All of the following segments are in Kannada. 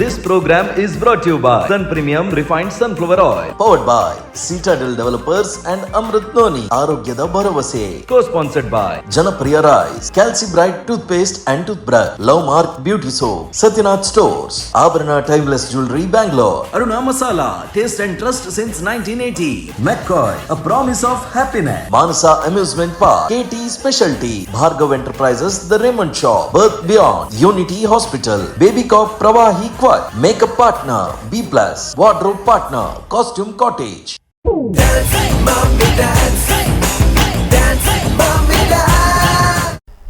This program is brought to you by Sun Premium Refined Sunflower Oil. Powered by Citadel Developers and Amrit Noni. ಆರೋಗ್ಯದ ಭರವಸೆ. Co-sponsored by Janapriya rice, Calci Bright toothpaste and toothbrush, Love Mark beauty soap, Satyanath stores, Abharana timeless jewellery Bangalore, Aruna masala, taste and trust since 1980, McCoy, a promise of happiness, Manasa amusement park, KT speciality, Bhargav enterprises, the Raymond shop, birth beyond, unity hospital, baby cop, Pravahi quad, makeup partner, B+, wardrobe partner, costume cottage.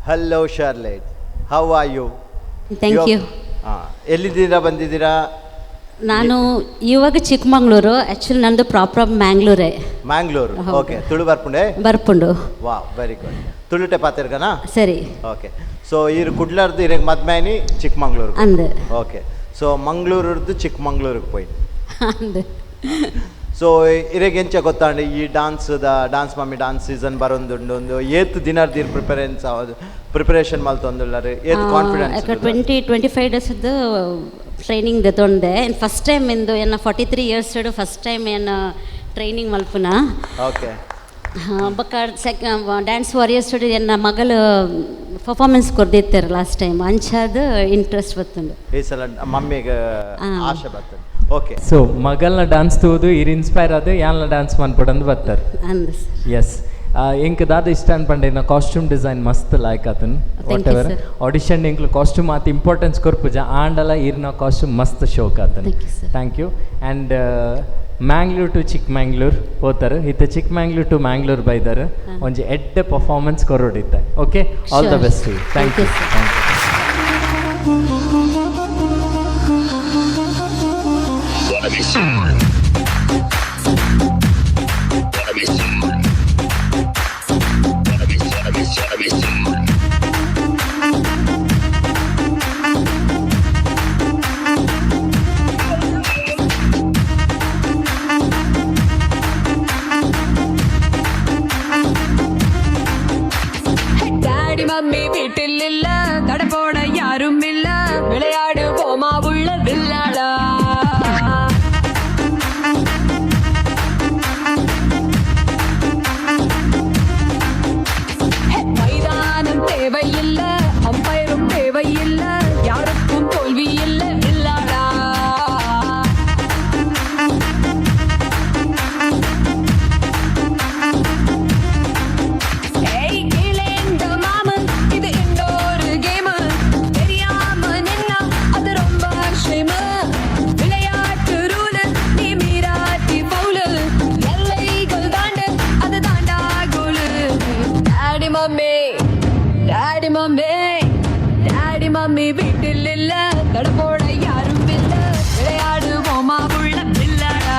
Hello Charlotte, how are you? Thank you. ಎಲ್ಲಿದ್ದೀರಾ, ಬಂದಿದ್ದೀರಾ? ನಾನು ಇವಾಗ ಚಿಕ್ಕಮಂಗ್ಳೂರು, ಆ್ಯಕ್ಚುಲಿ ನಂದು ಪ್ರಾಪರ್ ಮ್ಯಾಂಗ್ಳೂರೇ. ಮ್ಯಾಂಗ್ಳೂರು, ಓಕೆ. ತುಳು ಬರ್ಪುಂಡೆ ಬರ್ಪುಂಡು. ವಾ, ವೆರಿ ಗುಡ್. ತುಳುಟೆ ಪಾತಿರ್ಗನಾ? ಸರಿ, ಓಕೆ. ಸೊ ಇರು ಕುಡ್ಲಾರ್ದು ಇರಗೆ ಮದ್ಮೇನಿ ಚಿಕ್ಕಮಂಗ್ಳೂರು ಅಂದು. ಓಕೆ. ಸೊ ಮಂಗಳೂರದ್ದು ಚಿಕ್ಕಮಂಗ್ಳೂರಿಗೆ ಪೋಯಿ ಅಂದು. ಸೊ ಇರಗೆ ಎಂಚ ಗೊತ್ತಾಂಡು ಈ ಡಾನ್ಸ್ ಮಮ್ಮಿ ಡಾನ್ಸ್ ಸೀಸನ್ ಬರೋದುಂಡು ಒಂದು ಏತ್ ದಿನದ ಪ್ರಿಪರೇಷನ್ ಮಲ್ತೊಂದುಳ್ಳಾರೆ ಏತ್ ಕಾನ್ಫಿಡೆನ್ಸ್ 20-25 ಡೇಸ್ದು ಟ್ರೈನಿಂಗ್ ತೊಂದೆ. ಫಸ್ಟ್ ಟೈಮ್ ಇಂದು ಎನ್ನ 43 ಇಯರ್ಸ್ ಫಸ್ಟ್ ಟೈಮ್ ಎನ್ನ ಟ್ರೈನಿಂಗ್ ಮಲ್ಪುನ. ಓಕೆ. ಬಕ್ಕ ಡ್ಯಾನ್ಸ್ ವಾರಿಯರ್ಸ್ ಎನ್ನ ಮಗಳು ಪರ್ಫಾರ್ಮೆನ್ಸ್ ಕೊರ್ದಿತ್ತಾರೆ ಲಾಸ್ಟ್ ಟೈಮ್, ಅಂಚಾದ ಇಂಟ್ರೆಸ್ಟ್ ಬರ್ತುಂಡು. ಈ ಸಲ ಮಮ್ಮಿಗೆ ಆಶೆ ಬರ್ತದೆ. ಓಕೆ. ಸೊ ಮಗಲ್ನ ಡ್ಯಾನ್ಸ್ ತೂದು ಇರ್ ಇನ್ಸ್ಪೈರ್ ಆದ ಯಾನ್ಲ ಡ್ಯಾನ್ಸ್ ಮನ್ಪಡಂದು ಬರ್ತಾರೆ. ಅಂದ ಎಸ್ ಇಂಕ್ ದಾದ ಇಷ್ಟ ಅನ್ಪಂಡೆ ನಾ ಕಾಸ್ಟ್ಯೂಮ್ ಡಿಸೈನ್ ಮಸ್ತ್ ಲೈಕ್ ಆತನ್. ವಾಟ್ ಎವರ್ ಆಡಿಷನ್ ಇಂಕ್ಲು ಕಾಸ್ಟ್ಯೂಮ್ ಆತ ಇಂಪಾರ್ಟೆನ್ಸ್ ಕೊರ್ಪುಜ ಆಂಡಲ ಇರ್ನ ಕಾಸ್ಟ್ಯೂಮ್ ಮಸ್ತ್ ಶೋಕ್ ಆತನ್. Thank you. And Mangalore to Chikmagalur ಹೋತಾರೆ, ಇತ್ತೆ ಚಿಕ್ಕಮಂಗ್ಳೂರ್ ಟು ಮ್ಯಾಂಗ್ಳೂರ್ ಬೈದಾರೆ ಒಂಜಿ ಎಡ್ಡೆ ಪರ್ಫಾರ್ಮೆನ್ಸ್ ಕೊರೋಡಿತ್ತೆ. Okay, all the best. Thank you. Mummy வீட்டில் இல்ல, தடப்போட யாரும் இல்ல, விளையாடு போமா உள்ள வில்லாடா. மைதானம் தேவையில்ல, அம்பயரும் தேவையில்ல, யாருக்கும் தோல்வி இல்ல வில்லாடா. டாடி மம்மி வீட்டில் இல்ல, தடப்போட யாரும் இல்ல, விளையாடு போமா உள்ள வில்லாடா.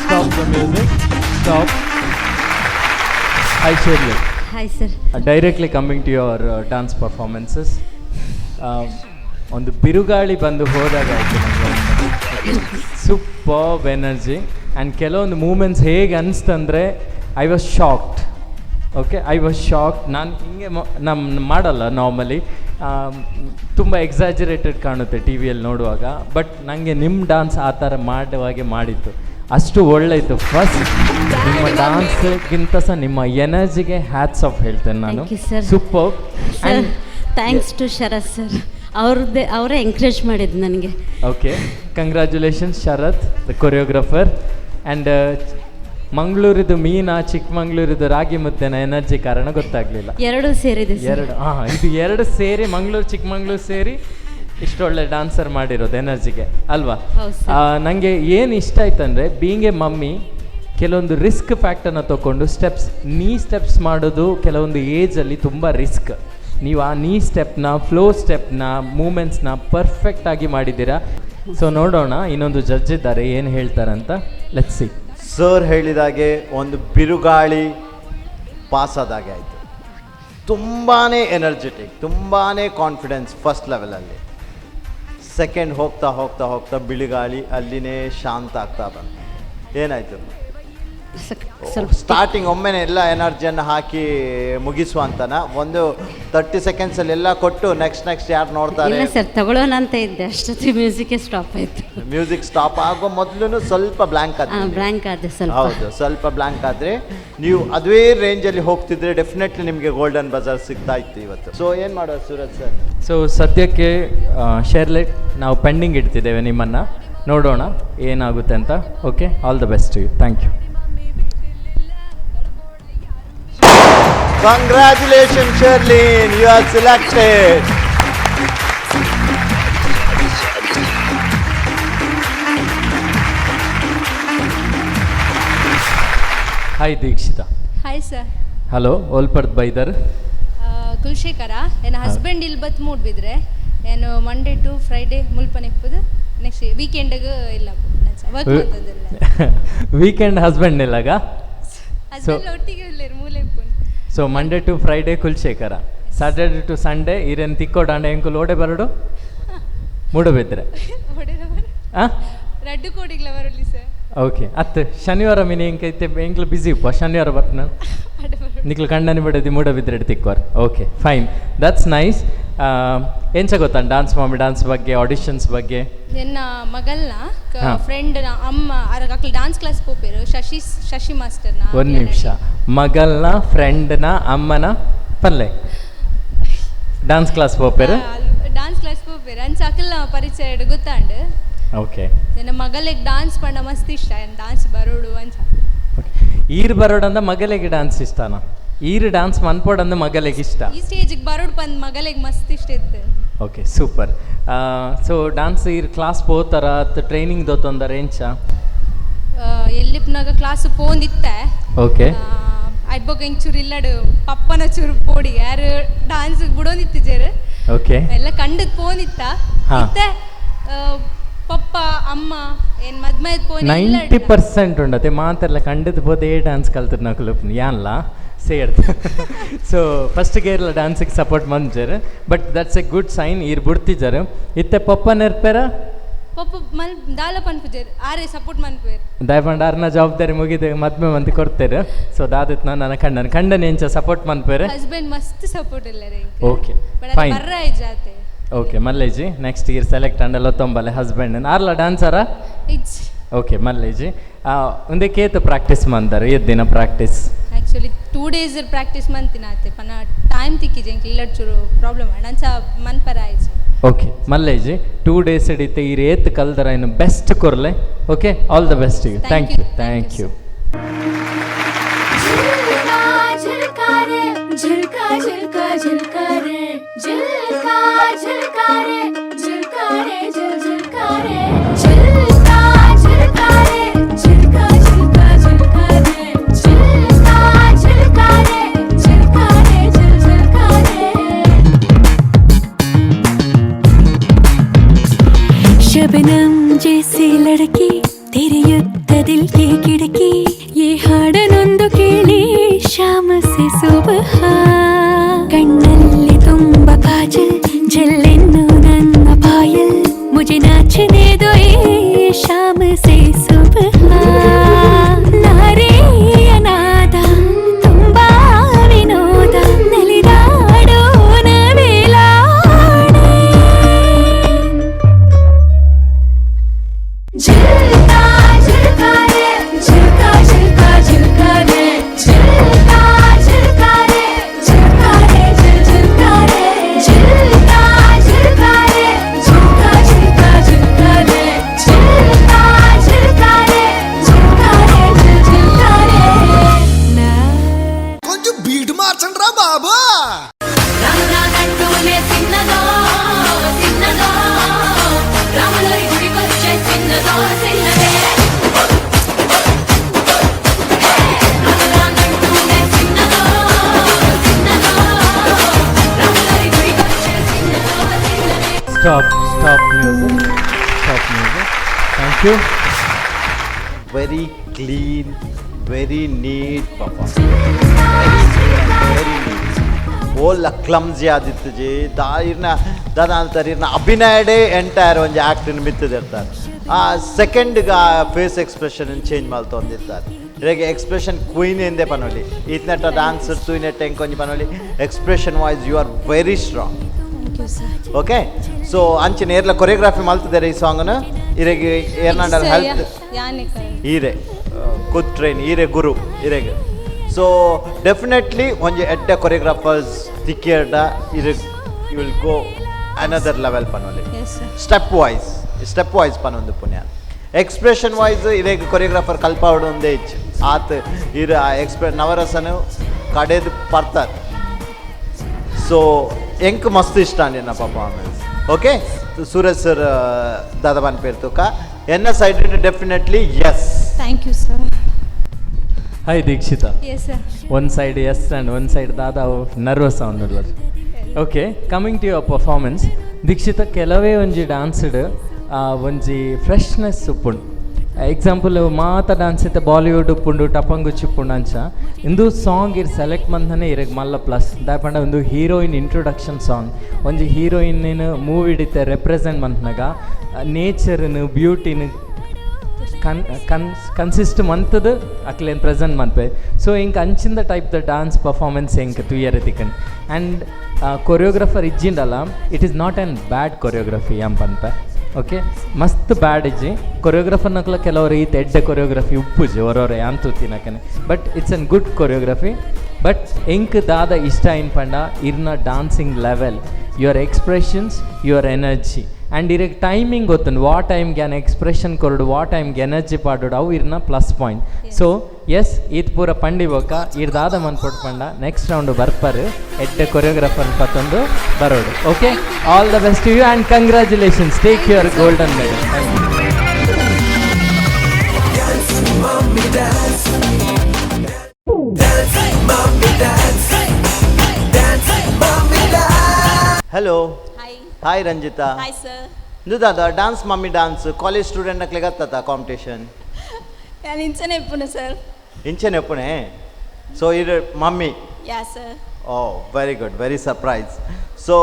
Stop the music. Stop. Hi Shirley. Hi sir. Directly coming to your dance performances. ಒಂದು ಬಿರುಗಾಳಿ ಬಂದು ಹೋದಾಗ ಸೂಪರ್ ಎನರ್ಜಿ ಆ್ಯಂಡ್ ಕೆಲವೊಂದು ಮೂಮೆಂಟ್ಸ್ ಹೇಗೆ ಅನಿಸ್ತಂದರೆ I was shocked. Okay, I was shocked. ನಾನು ಹಿಂಗೆ ಮಾಡಲ್ಲ ನಾರ್ಮಲಿ, ತುಂಬ ಎಕ್ಸಾಜರೇಟೆಡ್ ಕಾಣುತ್ತೆ ಟಿ ವಿಯಲ್ಲಿ ನೋಡುವಾಗ, ಬಟ್ ನನಗೆ ನಿಮ್ಮ ಡಾನ್ಸ್ ಆ ಥರ ಮಾಡುವಾಗೆ ಮಾಡಿತ್ತು, ಅಷ್ಟು ಒಳ್ಳೆಯಿತ್ತು. ಫಸ್ಟ್ ನಿಮ್ಮ ಡಾನ್ಸ್ಗಿಂತ ಸಹ ನಿಮ್ಮ ಎನರ್ಜಿಗೆ ಹ್ಯಾಟ್ಸ್ ಆಫ್ ಹೇಳ್ತೇನೆ ನಾನು. Super. Thanks to Sharath sir, ಅವರೇ ಎಂಕರೇಜ್ ಮಾಡಿದ್ದು ನನಗೆ. Okay, congratulations Sharath, the choreographer. And ಮಂಗಳೂರಿದು ಮೀನಾ, ಚಿಕ್ಕಮಂಗ್ಳೂರಿದು ರಾಗಿ ಮುದ್ದೆನ ಎನರ್ಜಿ ಕಾರಣ ಗೊತ್ತಾಗಲಿಲ್ಲ. ಎರಡು ಸೇರಿದೆ. ಇದು ಎರಡು ಸೇರಿ ಮಂಗಳೂರು ಚಿಕ್ಕಮಂಗ್ಳೂರು ಸೇರಿ ಇಷ್ಟೊಳ್ಳೆ ಡಾನ್ಸರ್ ಮಾಡಿರೋದು ಎನರ್ಜಿಗೆ ಅಲ್ವಾ? ನನಗೆ ಏನು ಇಷ್ಟ ಆಯ್ತಂದರೆ ಬೀಯಿಂಗ್ ಎ ಮಮ್ಮಿ ಕೆಲವೊಂದು ರಿಸ್ಕ್ ಫ್ಯಾಕ್ಟರ್ನ ತೊಗೊಂಡು ನೀ ಸ್ಟೆಪ್ಸ್ ಮಾಡೋದು ಕೆಲವೊಂದು ಏಜಲ್ಲಿ ತುಂಬ ರಿಸ್ಕ್. ನೀವು ಆ ನೀ ಸ್ಟೆಪ್ನ, ಫ್ಲೋ ಸ್ಟೆಪ್ನ, ಮೂಮೆಂಟ್ಸ್ನ ಪರ್ಫೆಕ್ಟಾಗಿ ಮಾಡಿದ್ದೀರಾ. ಸೊ ನೋಡೋಣ, ಇನ್ನೊಂದು ಜಡ್ಜ್ ಇದ್ದಾರೆ ಏನು ಹೇಳ್ತಾರಂತ. Let's see. ಸರ್ ಹೇಳಿದಾಗೆ ಒಂದು ಬಿರುಗಾಳಿ ಪಾಸ್ ಆದಾಗೆ ಆಯಿತು. ತುಂಬಾ ಎನರ್ಜೆಟಿಕ್, ತುಂಬಾ ಕಾನ್ಫಿಡೆನ್ಸ್ ಫಸ್ಟ್ ಲೆವೆಲಲ್ಲಿ. ಸೆಕೆಂಡ್ ಹೋಗ್ತಾ ಹೋಗ್ತಾ ಹೋಗ್ತಾ ಬಿಳುಗಾಳಿ ಅಲ್ಲಿನೇ ಶಾಂತ ಆಗ್ತಾ ಬಂತು. ಏನಾಯಿತು? ಸ್ವಲ್ಪ ಸ್ಟಾರ್ಟಿಂಗ್ ಒಮ್ಮೆನೆ ಎಲ್ಲ ಎನರ್ಜಿಯನ್ನು ಹಾಕಿ ಮುಗಿಸುವಂತನ ಒಂದು 30 ಸೆಕೆಂಡ್ಸಲ್ಲಿ ಎಲ್ಲ ಕೊಟ್ಟು ನೆಕ್ಸ್ಟ್ ಯಾರು ನೋಡ್ತಾರೆ. ಇಲ್ಲ ಸರ್ ತಗೊಳ್ಳೋಣ ಅಂತ ಇದ್ದೆ, ಅಷ್ಟೊತ್ತಿಗೆ ಮ್ಯೂಸಿಕ್ ಸ್ಟಾಪ್ ಆಯಿತು. ಮ್ಯೂಸಿಕ್ ಸ್ಟಾಪ್ ಆಗೋ ಮೊದಲು ಸ್ವಲ್ಪ ಬ್ಲ್ಯಾಂಕ್ ಆದ್ರೆ. ಬ್ಲ್ಯಾಂಕ್ ಆದ್ರೆ ಸ್ವಲ್ಪ. ಹೌದು, ಸ್ವಲ್ಪ ಬ್ಲ್ಯಾಂಕ್ ಆದರೆ ನೀವು ಅದೇ ರೇಂಜಲ್ಲಿ ಹೋಗ್ತಿದ್ರೆ ಡೆಫಿನೆಟ್ಲಿ ನಿಮಗೆ ಗೋಲ್ಡನ್ ಬಜಾರ್ ಸಿಗ್ತಾ ಇತ್ತು ಇವತ್ತು. ಸೊ ಏನು ಮಾಡೋದು ಸೂರಜ್ ಸರ್? ಸೊ ಸದ್ಯಕ್ಕೆ ಶೇರ್ಲೆಟ್ ನಾವು ಪೆಂಡಿಂಗ್ ಇಡ್ತಿದ್ದೇವೆ, ನಿಮ್ಮನ್ನು ನೋಡೋಣ ಏನಾಗುತ್ತೆ ಅಂತ. Okay, all the best you. Thank you. Congratulations, Sherlyn, you are selected. Hi Dikshita. Hi sir. Hello, ಓಲ್ಪರ್ದ್ ಬೈದರ್ ಕುಲ್ಶೇಖರ ನನ್ನ ಹಸ್ಬೆಂಡ್ ಇಲ್ಲಿ ಬತ್ ಮೂಡ್ಬಿದ್ರೆ ಏನು ಮಂಡೇ ಟು ಫ್ರೈಡೇ ಮುಲ್ಪನೆಪ್ಪದು ನೆಕ್ಸ್ಟ್ ವೀಕೆಂಡ್ಗೆ ಇಲ್ಲ ವರ್ಕ್ ಮಾಡ್ತದಿಲ್ಲ. ವೀಕೆಂಡ್ ಹಸ್ಬೆಂಡ್ ಇಲ್ಲಾಗ ಹಸ್ಬೆಂಡ್ ಒಟ್ಟಿಗೆ ಇಲ್ಲ ಮೂಲೆಪ್ಪು. So Monday to Friday Kulshekar, Saturday to Sunday ಈರೇನು ತಿಕ್ಕೋಡಾಂಡೆ ಎಂಕುಲ್ ಓಡೆ ಬರಡು ಮೂಡಬಿದ್ರೆ ರಡ್ಡು ಕೋಡಿಗ್ಲ ಬರಲಿ ಸರ್. ಓಕೆ, ಅತ್ತು ಶನಿವಾರ ಮಿನಿ ಎಂಕೈತೆ ಎಂಕ್ಲು ಬಿಸಿ ಉಪ್ಪ ಶನಿವಾರ ಬರ್ತಾನೆ ನಿಕ್ಲು ಕಂಡನಿ ಬಿಡೋದು ಮೂಡಬಿದ್ರೆ ತಿಕ್ಕೋರ್. Okay fine, that's nice. ಎಂಚ ಗೊತ್ತಾ ಡಾನ್ಸ್ ಮಾಮಿ ಡಾನ್ಸ್ ಬಗ್ಗೆ, ಆಡಿಷನ್ಸ್ ಬಗ್ಗೆ? ಎನ್ನ ಮಗಲ್ನ ಫ್ರೆಂಡ್ ಅಮ್ಮ ಅಕ್ಲು ಡಾನ್ಸ್ ಕ್ಲಾಸ್ ಪೋಪೇರು ಶಶಿ ಮಾಸ್ಟರ್ನ. ಒಂದು ನಿಮಿಷ, ಮಗಲ್ನ ಫ್ರೆಂಡ್ನ ಅಮ್ಮನ ಪಲ್ಲೆ ಡಾನ್ಸ್ ಕ್ಲಾಸ್ ಪೋಪೇರು? ಡಾನ್ಸ್ ಕ್ಲಾಸ್ ಪೋಪೇರು ಅಂಚ ಅಕಲ್ನ ಪರಿಚಯ ಗೊತ್ತಾಂಡು. ಓಕೆ, ನನ್ನ ಮಗಲಿಗೆ ಡಾನ್ಸ್ ಪಂಡ ಮಸ್ತ್ ಇಷ್ಟ, ಡಾನ್ಸ್ ಬರೋಡು ಅಂಚ. ಈರ್ ಬರೋಡಂದ ಮಗಲಿಗೆ ಡಾನ್ಸ್ ಇಷ್ಟನಾ? ಈರ್ ಡಾನ್ಸ್ ಮನ್ಪೋಡಂದ ಮಗಲಿಗೆ ಇಷ್ಟ? ಈ ಸ್ಟೇಜಿಗೆ ಬರೋಡು ಪಂದ್ ಮಗಲಿಗೆ ಮಸ್ತ್ ಇಷ್ಟ ಇತ್ತು. Okay super. ಸೊ ಡಾನ್ಸ್ ಈರ್ ಕ್ಲಾಸ್ ಪೋತಾರ ಟ್ರೈನಿಂಗ್ ದೊತ್ತೊಂದರ ಎಂಚ? ಎಲ್ಲಿಪ್ನಾಗ ಕ್ಲಾಸ್ ಪೋಂದಿತ್ತೆ. ಓಕೆ, ಅಡ್ಬೋಗ ಚೂರು ಇಲ್ಲಡು ಪಪ್ಪನ ಚೂರು ಪೋಡಿ ಯಾರು ಡಾನ್ಸ್ ಬಿಡೋದಿತ್ತಿಜೇರು. ಓಕೆ, ಎಲ್ಲ ಕಂಡದ್ ಪೋನಿತ್ತ ಮತ್ತೆ ಪಪ್ಪ ಅಮ್ಮ ಏನ್ ಮದ್ಮೆ 90% ಉಂಡತೆ ಮಾತೆಲ್ಲ ಕಂಡದ್ ಬೋದೇ ಡ್ಯಾನ್ಸ್ ಕಲ್ತಿರ್ ನಕಲು ಯಾನ್ಲ ಸೇರ್ದ. ಸೊ ಫಸ್ಟ್ ಗೇರ್ಲ ಡ್ಯಾನ್ಸಿಗೆ ಸಪೋರ್ಟ್ ಮಂಜರ್, but that's a good sign. ಈರ್ ಬಿಡ್ತಿದ್ದಾರೆ ಇತ್ತೆ ಪಪ್ಪ ನೆರ್ಪೇರ ಪಪ್ಪ ಮಲ್ ದಾಲ ಪನ್ಪುಜೇರ್ ಆರೆ ಸಪೋರ್ಟ್ ಮನ್ಪೇರ್ ದಯಪಂಡ ಅರ್ನ ಜವಾಬ್ದಾರಿ ಮುಗಿದ ಮದ್ಮೆ ಮಂದಿ ಕೊಡ್ತೇರು. ಸೊ ದಾದಿತ್ ನನ್ನ ಖಂಡನೆ ಎಂಚ ಸಪೋರ್ಟ್ ಮನ್ಪೇರು. ಹಸ್ಬೆಂಡ್ ಮಸ್ತ್ ಸಪೋರ್ಟ್ ಇಲ್ಲ ರೀ. Okay fine. ಬರ್ರ ಜಾತೆ. ಓಕೆ ಮಲ್ಲೇಜಿ ನೆಕ್ಸ್ಟ್ ಇಯರ್ ಸೆಲೆಕ್ಟ್ ಅಂಡಲ್ಲ ತೊಂಬಲೆ ಹಸ್ಬೆಂಡ್ ಆರ್ಲ ಡ್ಯಾನ್ಸರ? ಓಕೆ ಮಲ್ಲೇಜಿ ಒಂದೇ ಕೇತು ಪ್ರಾಕ್ಟೀಸ್ ಮಂದಾರ ಎದ್ದಿನ ಪ್ರಾಕ್ಟೀಸ್? ಆ್ಯಕ್ಚುಲಿ 2 days ಪ್ರಾಕ್ಟೀಸ್ ಮಂತಿನ ಆತೆ ಪನ ಟೈಮ್ ತಿಕ್ಕಿಜೆ ಇಲ್ಲ ಚೂರು ಪ್ರಾಬ್ಲಮ್ ಅಂಚ ಮನ್ಪರ ಆಯ್ತು. ಓಕೆ ಮಲ್ಲೇಜಿ 2 days ಹಿಡಿತೆ ಈ ರೇತ್ ಕಲ್ದರ ಇನ್ನು ಬೆಸ್ಟ್ ಕೊರ್ಲೆ. Okay, all the best you. Thank you. Thank you. शबनम जैसी लड़की तेरे युद्ध दिल की खिड़की ये हाडनೊಂದು ಕೇಳಿ शाम से सुबह कಣ್ಣಲ್ಲಿ ತುಂಬ ಕಾಜಲ್ ಜಲ್ಲೆನ್ನು ನನ್ನ ಪಾಯಲ್ मुझे नाचने दो ये शाम से सुबह नारे अनाद ತುಂಬಾ ವಿನೋದ ನಲಿದಾಡೋ ನವಿಲಾಡೆ झिलका झिलका रे झिलका झिलका झिलका रे झिलका झिलका रे झिलका रे झिलका रे झिलका झिलका रे झिलका झिलका झिलका रे झिलका झिलका रे झिलका रे झिलका रे ना కొంచెం బీట్ మార్చండి రా బాబా. రామనా కట్టునే సిన్నదో సిన్నదో రామలరి గుడికొచ్చే సిన్నదో సిన్నదే రామనా కట్టునే సిన్నదో సిన్నదో రామలరి గుడికొచ్చే సిన్నదో సిన్నదే. Stop music. Thank you. Very clean, very neat performance. Very neat. ಓಲ್ಲ ಕ್ಲಮ್ಸಿ ಆದಿತ್ತು ಜಿ ಇರ್ನ ದಾದಾಂತರ ಇರ್ನ ಅಭಿನಯಡೇ ಎಂಟೈರ್ ಒಂದು ಆ್ಯಕ್ಟನ್ನು ಮಿತ್ತದಿರ್ತಾರೆ. ಆ ಸೆಕೆಂಡ್ಗೆ ಆ ಫೇಸ್ ಎಕ್ಸ್ಪ್ರೆಷನ್ ಚೇಂಜ್ ಮಾಡ್ತೊಂದಿರ್ತಾರೆ. ಇರೆಗೆ ಎಕ್ಸ್ಪ್ರೆಷನ್ ಕ್ವೀನ್ ಎಂದೇ ಪನೋಲಿ ಇತ್ನೆಟ್ಟ ಡಾನ್ಸ್ ತೂಯಿನೆಟ್ಟ ಎಂಕೊಂಜಿ ಪನೋಲಿ expression wise you are very strong. Okay so ಅಂಚಿನ ಏರ್ಲ ಕೊರಿಯೋಗ್ರಾಫಿ ಮಲ್ತಿದ್ದಾರೆ ಈ ಸಾಂಗ್ನ ಇರೆಗೆ ಏರ್ನಾಂಡಲ್ ಹೆಲ್ತ್ ಈರೆ ಕುದ್ ಟ್ರೈನ್ ಈರೆ ಗುರು ಇರೆಗೆ. ಸೊ ಡೆಫಿನೆಟ್ಲಿ ಒಂಜಿ ಎಡ್ಡೆ ಕೊರಿಯೋಗ್ರಾಫರ್ಸ್ ತಿಕ್ಕೇರ್ಡ ಇರೆಗ್ you will go another level ಪನೋಲಿ. ಸ್ಟೆಪ್ ವೈಸ್ ಪನೊಂದು ಪುಣ್ಯ ಎಕ್ಸ್ಪ್ರೆಷನ್ ವೈಸ್ ಇರೆಗ್ ಕೊರಿಯೋಗ್ರಾಫರ್ ಕಲ್ಪಾವಡು ಒಂದೇ ಇಚ್ಚು ಆತ್ ಇರ ನವರಸನು ಕಡೆದು ಪರ್ತಾರೆ. ಸೊ ಎಂಕ್ ಮಸ್ತ್ ಇಷ್ಟ ನಿನ್ನ ಪರ್ಫಾರ್ಮೆನ್ಸ್. ಓಕೆ ಸೂರಜ್ ಸರ್ ದಾದಾಬಾನ್ ಪೇರ್ ತುಕ ಎನ್ನ side definitely yes. Thank you sir. Hi Dikshita. Yes sir. One side yes and one side ದಾದಾ ನರ್ವಸ್ ಅವನು. Okay coming to your performance Dikshita ಕೆಲವೇ ಒಂಜಿ ಡಾನ್ಸ್ಡ್ ಒಂಜಿ ಫ್ರೆಶ್ನೆಸ್ ಉಪ್ಪುಂಡು. ಎಕ್ಸಾಂಪಲ್ ಮಾತ ಡಾನ್ಸ್ ಇತ್ತೆ ಬಾಲಿವುಡ್ ಉಪ್ಪುಂಡು ಟಪಂಗುಚ್ಚಿ ಉಪ್ಪುಂಡು ಅಂಚ ಇಂದು ಸಾಂಗ್ ಇರ್ ಸೆಲೆಕ್ಟ್ ಮಂದನೆ ಇರಗೆ ಮಲ್ಲ ಪ್ಲಸ್ ದಾಪಂಡ ಒಂದು ಹೀರೋಯಿನ್ ಇಂಟ್ರೊಡಕ್ಷನ್ ಸಾಂಗ್ ಒಂಜಿ ಹೀರೋಯಿನ್ ಮೂವಿ ಹಿಡಿತೆ ರೆಪ್ರೆಸೆಂಟ್ ಮಂತ್ನಾಗ ನೇಚರ್ನು ಬ್ಯೂಟಿನ ಕನ್ಸಿಸ್ಟ್ ಮಂತದ ಅಕ್ಲೇನು ಪ್ರೆಸೆಂಟ್ ಮನ್ಪೆ. ಸೊ ಇಂಕ್ ಅಂಚಿಂದ ಟೈಪ್ ದ ಡಾನ್ಸ್ ಪರ್ಫಾರ್ಮೆನ್ಸ್ ಎಂಕ್ ತುಯ್ಯರತಿಕನ್ ಆ್ಯಂಡ್ ಕೊರಿಯೋಗ್ರಾಫರ್ ಇಜ್ಜಿಂಡಲ್ಲ it is not an bad choreography ಯಂ ಪನ್ಪೆ. ಓಕೆ ಮಸ್ತ್ ಬ್ಯಾಡ್ ಇಜ್ಜಿ ಕೊರಿಯೋಗ್ರಾಫರ್ ನಕ್ಲ ಕೆಲವರು ಈತ ಎಡ್ಡೆ ಕೊರಿಯೋಗ್ರಫಿ ಉಪ್ಪುಜಿ ಹೊರವರೆ ಅಂತು ತಿನ್ನಕನೆ but it's an good choreography. But ಎಂಕ್ ದಾದ ಇಷ್ಟ ಏನ್ ಪಂಡ ಇರ್ನ dancing level your expressions your energy and ಇರಗೆ ಟೈಮಿಂಗ್ ಗೊತ್ತುಂಡು ವಾ ಟೈಮ್ಗೆ ಅನ್ ಎಕ್ಸ್ಪ್ರೆಷನ್ ಕೊರಡು ವಾ ಟೈಮ್ಗೆ ಎನರ್ಜಿ ಪಾಡೋಡು ಅವು ಇರ್ನ ಪ್ಲಸ್ ಪಾಯಿಂಟ್. ಸೊ ಎಸ್ ಇದು ಪೂರ ಪಂಡಿ ಬೋಕ ಇರ್ದಾದ ಮನ್ಪೊಟ್ಟು ಪಂಡ ನೆಕ್ಸ್ಟ್ ರೌಂಡ್ ಬರ್ಪರು ಎಡ್ಡೆ ಕೊರಿಯೋಗ್ರಾಫರ್ ಪತ್ತೊಂದು ಬರೋಡು. Okay all the best you and congratulations take your golden medal. Hello hi Ranjitha. Hi sir. ದುದಾದ dance mummy dance college student ನಕ್ಲೆ ಗತ್ತತ ಕಾಂಪಿಟೇಷನ್ ನಾನು ಇಂಚನೆ ಎಪ್ಪುನೆ ಸರ್. ಇಂಚೆನೆ ಎಪ್ಪುನೆ. ಸೊ ಇರ್ mummy. Yeah sir. Oh very good very surprise. So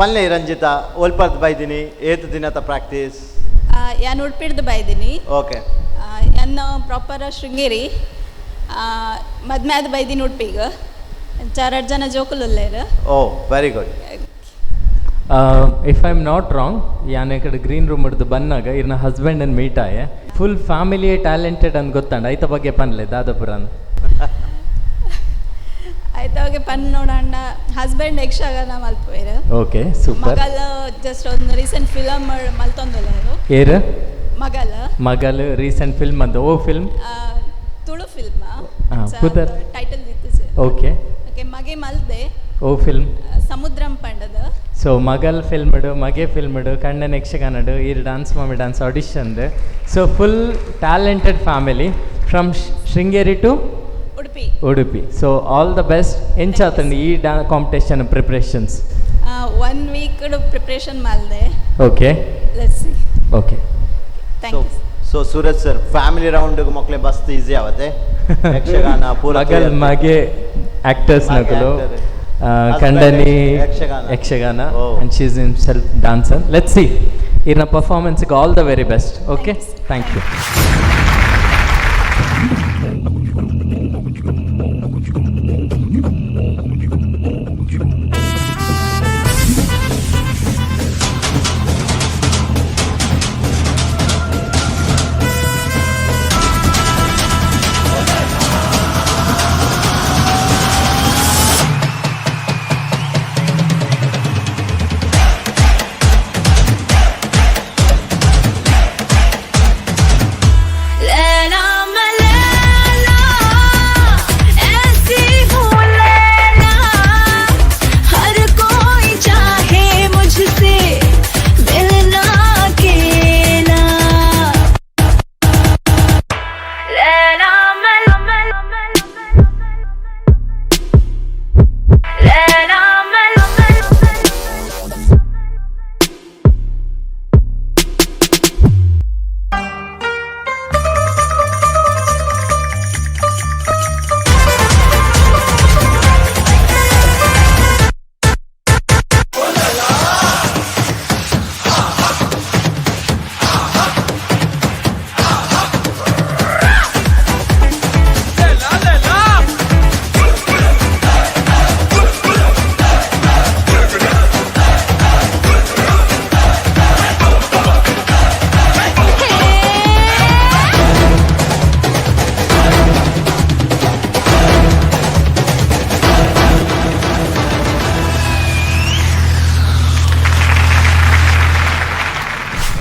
ಪಲ್ಲೆ ರಂಜಿತಾ ಓಲ್ಪರ್ದು ಬೈದಿನಿ ಏತು ದಿನತ ಪ್ರಾಕ್ಟೀಸ್ ಯಾನ್ ಉಡ್ಪಿಡ್ದು ಬೈದಿನಿ. ಓಕೆ ಯಾನ್ ಪ್ರಾಪರ್ ಶೃಂಗೇರಿ ಮದ್ಮೆ ಆದ ಬೈದಿನಿ ಉಡ್ಪಿಗೆ 4 ಜನ ಜೋಕುಲುಲ್ಲೇರು. ಓ very good. If I am not wrong ಯಾನ ಈ ಕಡೆ ಗ್ರೀನ್ ರೂಮ್ ಹಿಡ್ದು ಬಂದಾಗ ಇರ್ನ ಹಸ್ಬೆಂಡನ್ನು ಮೀಟ್ ಆಯೆ ಫುಲ್ ಫ್ಯಾಮಿಲಿ ಟ್ಯಾಲೆಂಟೆಡ್ ಅಂತ ಗೊತ್ತಂಡ ಐತ ಬಗ್ಗೆ ಪನ್ಲೆ ದಾದಾಪುರನ ಆಯ್ತಾಗೆ ಪನ್ ನೋಡಣ್ಣ ಹಸ್ಬೆಂಡ್ ಯಕ್ಷಗಾನ ಮಲ್ಪೋಯ್ರು. Okay super. ಮಗಲ ಜಸ್ಟ್ ಒಂದು ರೀಸೆಂಟ್ ಫಿಲಮ್ ಮಲ್ತೊಂದಲ್ಲ ಏರು ಮಗಲ್ ರೀಸೆಂಟ್ ಫಿಲ್ಮ್ ಅಂತ ಓ ಫಿಲ್ಮ್ ತುಳು ಫಿಲ್ಮ್ ಟೈಟಲ್ ದಿತ್ತು ಸರ್. ಓಕೆ ಓಕೆ ಮಗೆ ಮಲ್ದೆ ಓ ಫಿಲ್ಮ್ ಸಮುದ್ರಂ ಪಂಡದ. ಸೊ ಮಗಲ್ ಫಿಲ್ಮ್ ಇಡು ಮಗೆ ಫಿಲ್ಮ್ ಇಡು ಕಣ್ಣನ ಯಕ್ಷಗಾನಡು ಈ dance mummy dance audition. So full talented family from Sringeri to Udupi. So all the best. ಎಂಚಾತಂడి ಈ ಕಾಂಪಿಟೇಷನ್ ಪ್ರಿಪ್ರೇಷನ್ಸ್? 1 ವೀಕ್ ಪ್ರಿಪ್ರೇಷನ್ ಮಾಡಿದೆ. Okay let's see. Okay thank you. So Suraj sir family round ಮಕ್ಕಳೇ ಬಸ್ತ್ ಈಸಿ ಆವತ್ತೆ ಯಕ್ಷಗಾನ ಪೂರ ಮಗಲ್ ಮಗೆ ಆಕ್ಟರ್ಸ್ ನಕಲು ಕಂಡನಿ Yakshagana and she is himself dancer. Let's see ಇರ್ನ ಪರ್ಫಾರ್ಮೆನ್ಸ್ಗೆ all the very best. Okay thank you. NAMMA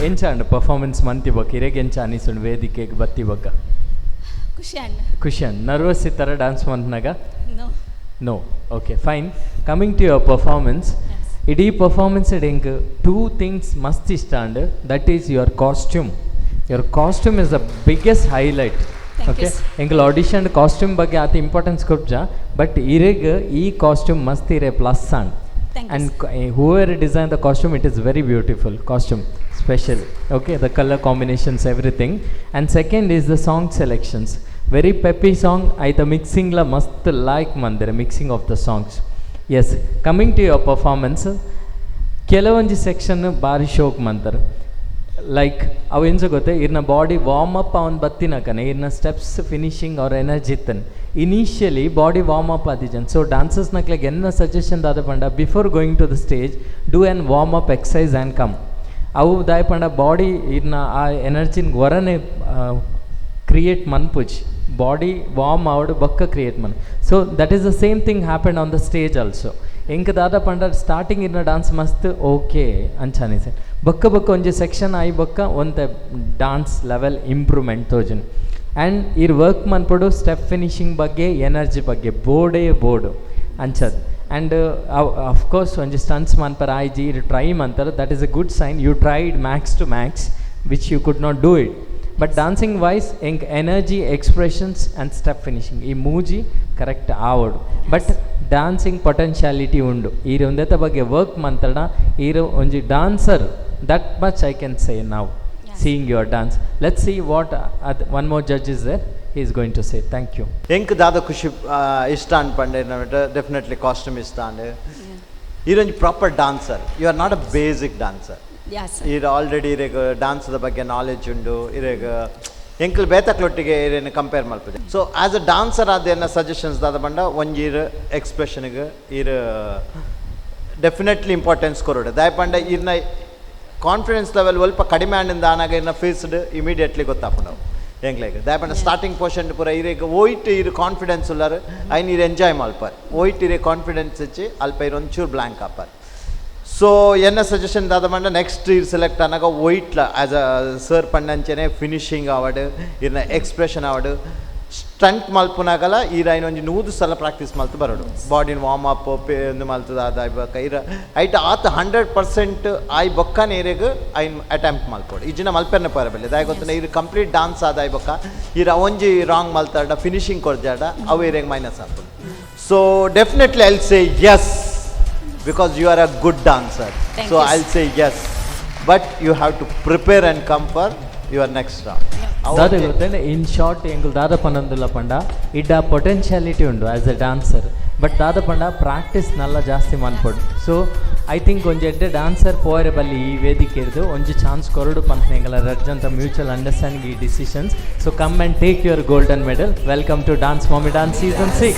ಎಂಚಾಂಡು ಪರ್ಫಾರ್ಮೆನ್ಸ್ ಮಂತಿ ಬೊಕ್ಕ ಇರೆಗೆ ಎಂಚ ಅನಿಸುಂಡು ವೇದಿಕೆಗೆ ಬತ್ತಿ ಬೊಕ್ಕ ಖುಷಿ ಅಂಡ್ ನರ್ವಸ್ ಇತ್ತರ ಡ್ಯಾನ್ಸ್ ಮಂತ್ನಾಗ no okay fine coming to your performance ಇಡೀ ಪರ್ಫಾರ್ಮೆನ್ಸ್ ಹೆಂಗೆ 2 ಥಿಂಗ್ಸ್ ಮಸ್ತ್ ಇಷ್ಟ and that is your costume is the biggest highlight okay ಎಂಕಲ್ ಆಡಿಷನ್ ಕಾಸ್ಟ್ಯೂಮ್ ಬಗ್ಗೆ ಆತ ಇಂಪಾರ್ಟೆನ್ಸ್ ಕೊಟ್ಟ ಬಟ್ ಇರೆಗೆ ಈ ಕಾಸ್ಟ್ಯೂಮ್ ಮಸ್ತ್ ಇರೆ plus and and whoever designed the costume, it is very beautiful costume, special. Okay, the color combinations, everything. And second is the song selections, very peppy song. The mixing la mast like mandira, mixing of the songs. Yes, coming to your performance, ಕೆಲವೊಂದು ಸೆಕ್ಷನ್ ಭಾರಿ ಶೋಕ್ ಮಂತಾರೆ ಲೈಕ್ ಅವು ಏನು ಗೊತ್ತೆ ಇರ್ನ ಬಾಡಿ ವಾರ್ಮ್ ಅಪ್ ಅವನ್ ಬತ್ತಿನಕನೆ ಇರ್ನ ಸ್ಟೆಪ್ಸ್ ಫಿನಿಶಿಂಗ್ ಅವ್ರ ಎನರ್ಜಿ ಇತ್ತನ್ ಇನಿಷಿಯಲಿ ಬಾಡಿ ವಾರ್ಮ್ ಅಪ್ ಆದಿಜನ್ ಸೊ ಡಾನ್ಸರ್ಸ್ ನಕ್ಲೆಗೆ ಎನ್ನ ಸಜೆಷನ್ ದಾದ ಪಂಡ before going to the stage do an warm up exercise and come ಅವು ದಾಯ ಪಂಡ ಬಾಡಿ ಇರ್ನ ಆ ಎನರ್ಜಿನ ಹೊರನೆ ಕ್ರಿಯೇಟ್ ಮನ್ಪುಜ್ ಬಾಡಿ ವಾರ್ಮ್ ಆವಡು ಬೊಕ್ಕ ಕ್ರಿಯೇಟ್ ಮನ್ so that is the same thing happen on the stage also ಎಂಕ ದಾದ ಪಂಡ ಸ್ಟಾರ್ಟಿಂಗ್ ಇರ್ನ ಡಾನ್ಸ್ ಮಸ್ತ್ ಓಕೆ ಅಂಚಾನಿಸೆ ಬೊಕ್ಕ ಒಂಜಿ ಸೆಕ್ಷನ್ ಆಯಿ ಬೊಕ್ಕ ಒಂತೆ ಡಾನ್ಸ್ ಲೆವೆಲ್ ಇಂಪ್ರೂವ್ಮೆಂಟ್ ತೋಜನ್ ಆ್ಯಂಡ್ ಇರ್ ವರ್ಕ್ ಮನ್ಪಡು ಸ್ಟೆಪ್ ಫಿನಿಶಿಂಗ್ ಬಗ್ಗೆ ಎನರ್ಜಿ ಬಗ್ಗೆ ಬೋರ್ಡು ಅಂಚದು ಆ್ಯಂಡ್ ಅಫ್ಕೋರ್ಸ್ ಒಂಜಿ ಸ್ಟನ್ಸ್ ಮನ್ಪರ ಆಯ್ಜಿ ಇರು ಟ್ರೈ ಮಂತಾರೆ that is a good sign you tried max to max which you could not do it but dancing wise ಎಂಕ್ energy expressions and step finishing ಈ ಮೂಜಿ ಕರೆಕ್ಟ್ ಆವಡು ಬಟ್ ಡ್ಯಾನ್ಸಿಂಗ್ ಪೊಟೆನ್ಶಿಯಾಲಿಟಿ ಉಂಡು ಈರು ಒಂದೇತ ಬಗ್ಗೆ ವರ್ಕ್ ಮಂತಡ ಈರು ಒಂಜಿ dancer that much I can say ನಾವು seeing your dance. Let's see what one more judge is there. He is going to say. Thank you. Enk dada kushi istan pande definitely costume istan. You're a proper dancer. You are not a basic dancer. Yes. You're already dance the bagge knowledge undu. Enkal beta klottige irene compare malpuje. So as a dancer adena suggestions dada banda one year expression ge definitely importance korode. Dai panda irna confidence level ಸ್ವಲ್ಪ ಕಡಿಮೆ ಹಣ್ಣಿಂದ ಆನಾಗ ಇನ್ನು ಫೇಸ್ಡ್ ಇಮಿಡಿಯೇಟ್ಲಿ ಗೊತ್ತಾಪು ಹೆಂಗ್ಲಾಗ ದಯಪಂಡ ಸ್ಟಾರ್ಟಿಂಗ್ ಪೋರ್ಷನ್ ಪೂರ ಇರೇಗ ಓಯ್ಟ್ ಇರು ಕಾನ್ಫಿಡೆನ್ಸ್ ಉಳ್ಳಾರು ಐನ್ ಇರು ಎಂಜಾಯ್ ಮಲ್ಪಾರ್ ಓಯ್ಟ್ ಇರೇ ಕಾನ್ಫಿಡೆನ್ಸ್ ಹಚ್ಚಿ ಅಲ್ಪ ಇರು ಒಂಚೂರು ಬ್ಲ್ಯಾಂಕ್ ಆಪಾರ್ ಸೊ ಎನ್ನ ಸಜೆಷನ್ ದಾದ ಮಂಡ ನೆಕ್ಸ್ಟ್ ಇರು ಸೆಲೆಕ್ಟ್ ಆನಾಗ ಓಯ್ಟ್ಲ ಆ್ಯಸ್ ಅ ಸರ್ ಪಂಡಂಚೆನೆ ಫಿನಿಶಿಂಗ್ ಆವಡು ಇರ್ನ ಎಕ್ಸ್ಪ್ರೆಷನ್ ಆವಡು ಸ್ಟಂಟ್ ಮಲ್ಪುನಾಗಲ್ಲ ಈರ ಇನ್ನೊಂದು 100 ಸಲ ಪ್ರಾಕ್ಟೀಸ್ ಮಲ್ತು ಬರೋಡು ಬಾಡಿನ ವಾರ್ಮ್ ಅಪ್ ಒಂದು ಮಲ್ತದ ಆದಾಯ ಬೊಕ್ಕ ಇರ ಐಟ್ ಆತ 100% ಆಯ್ ಬೊಕ್ಕನ ಏರೆಗೆ ಐನ್ ಅಟೆಂಪ್ಟ್ ಮಲ್ಪೋಡು ಈಜಿನ ಮಲ್ಪೆರ್ನ ಪರಬಲ್ಲೆ ದಾಯ ಗೊತ್ತಿನ ಇದು ಕಂಪ್ಲೀಟ್ ಡಾನ್ಸ್ ಆದಾಯ ಬೊಕ್ಕ ಈರ ಒಂಜಿ ರಾಂಗ್ ಮಲ್ತಾಡ ಫಿನಿಶಿಂಗ್ ಕೊಡ್ಜಾಡ ಅವು ಏರೆಗೆ ಮೈನಸ್ ಆಗ್ತದೆ so definitely I'll say yes because you are a good dancer so I'll say yes but you have to prepare and come for your next round ದಾದ ಗೊತ್ತೇನೆ ಇನ್ ಶಾರ್ಟ್ ಎಂಕಲ್ ದಾದ ಪನ್ನೊಂದುಲ್ಲ ಪಂಡ ಇಡ್ಡ ಪೊಟೆನ್ಶಿಯಾಲಿಟಿ ಉಂಡು ಆ್ಯಸ್ ಎ ಡಾನ್ಸರ್ ಬಟ್ ದಾದ ಪಂಡ ಪ್ರಾಕ್ಟೀಸ್ ನಲ್ಲ ಜಾಸ್ತಿ ಮನ್ಪೊಡು ಸೊ ಐ ಥಿಂಕ್ ಒಂಜಿ ಎಡ್ಡೆ ಡಾನ್ಸರ್ ಪೋಯರೆ ಬಲ್ಲಿ ಈ ವೇದಿಕೆ ಇರ್ದು ಒಂಜಿ ಚಾನ್ಸ್ ಕೊರಡು ಪಂತನೆಂಗಲ ರಜ್ಜಂತ ಮ್ಯೂಚುವಲ್ ಅಂಡರ್ಸ್ಟ್ಯಾಂಡಿಂಗ್ ಈ decisions so come and take your golden medal welcome to dance Mami dance season 6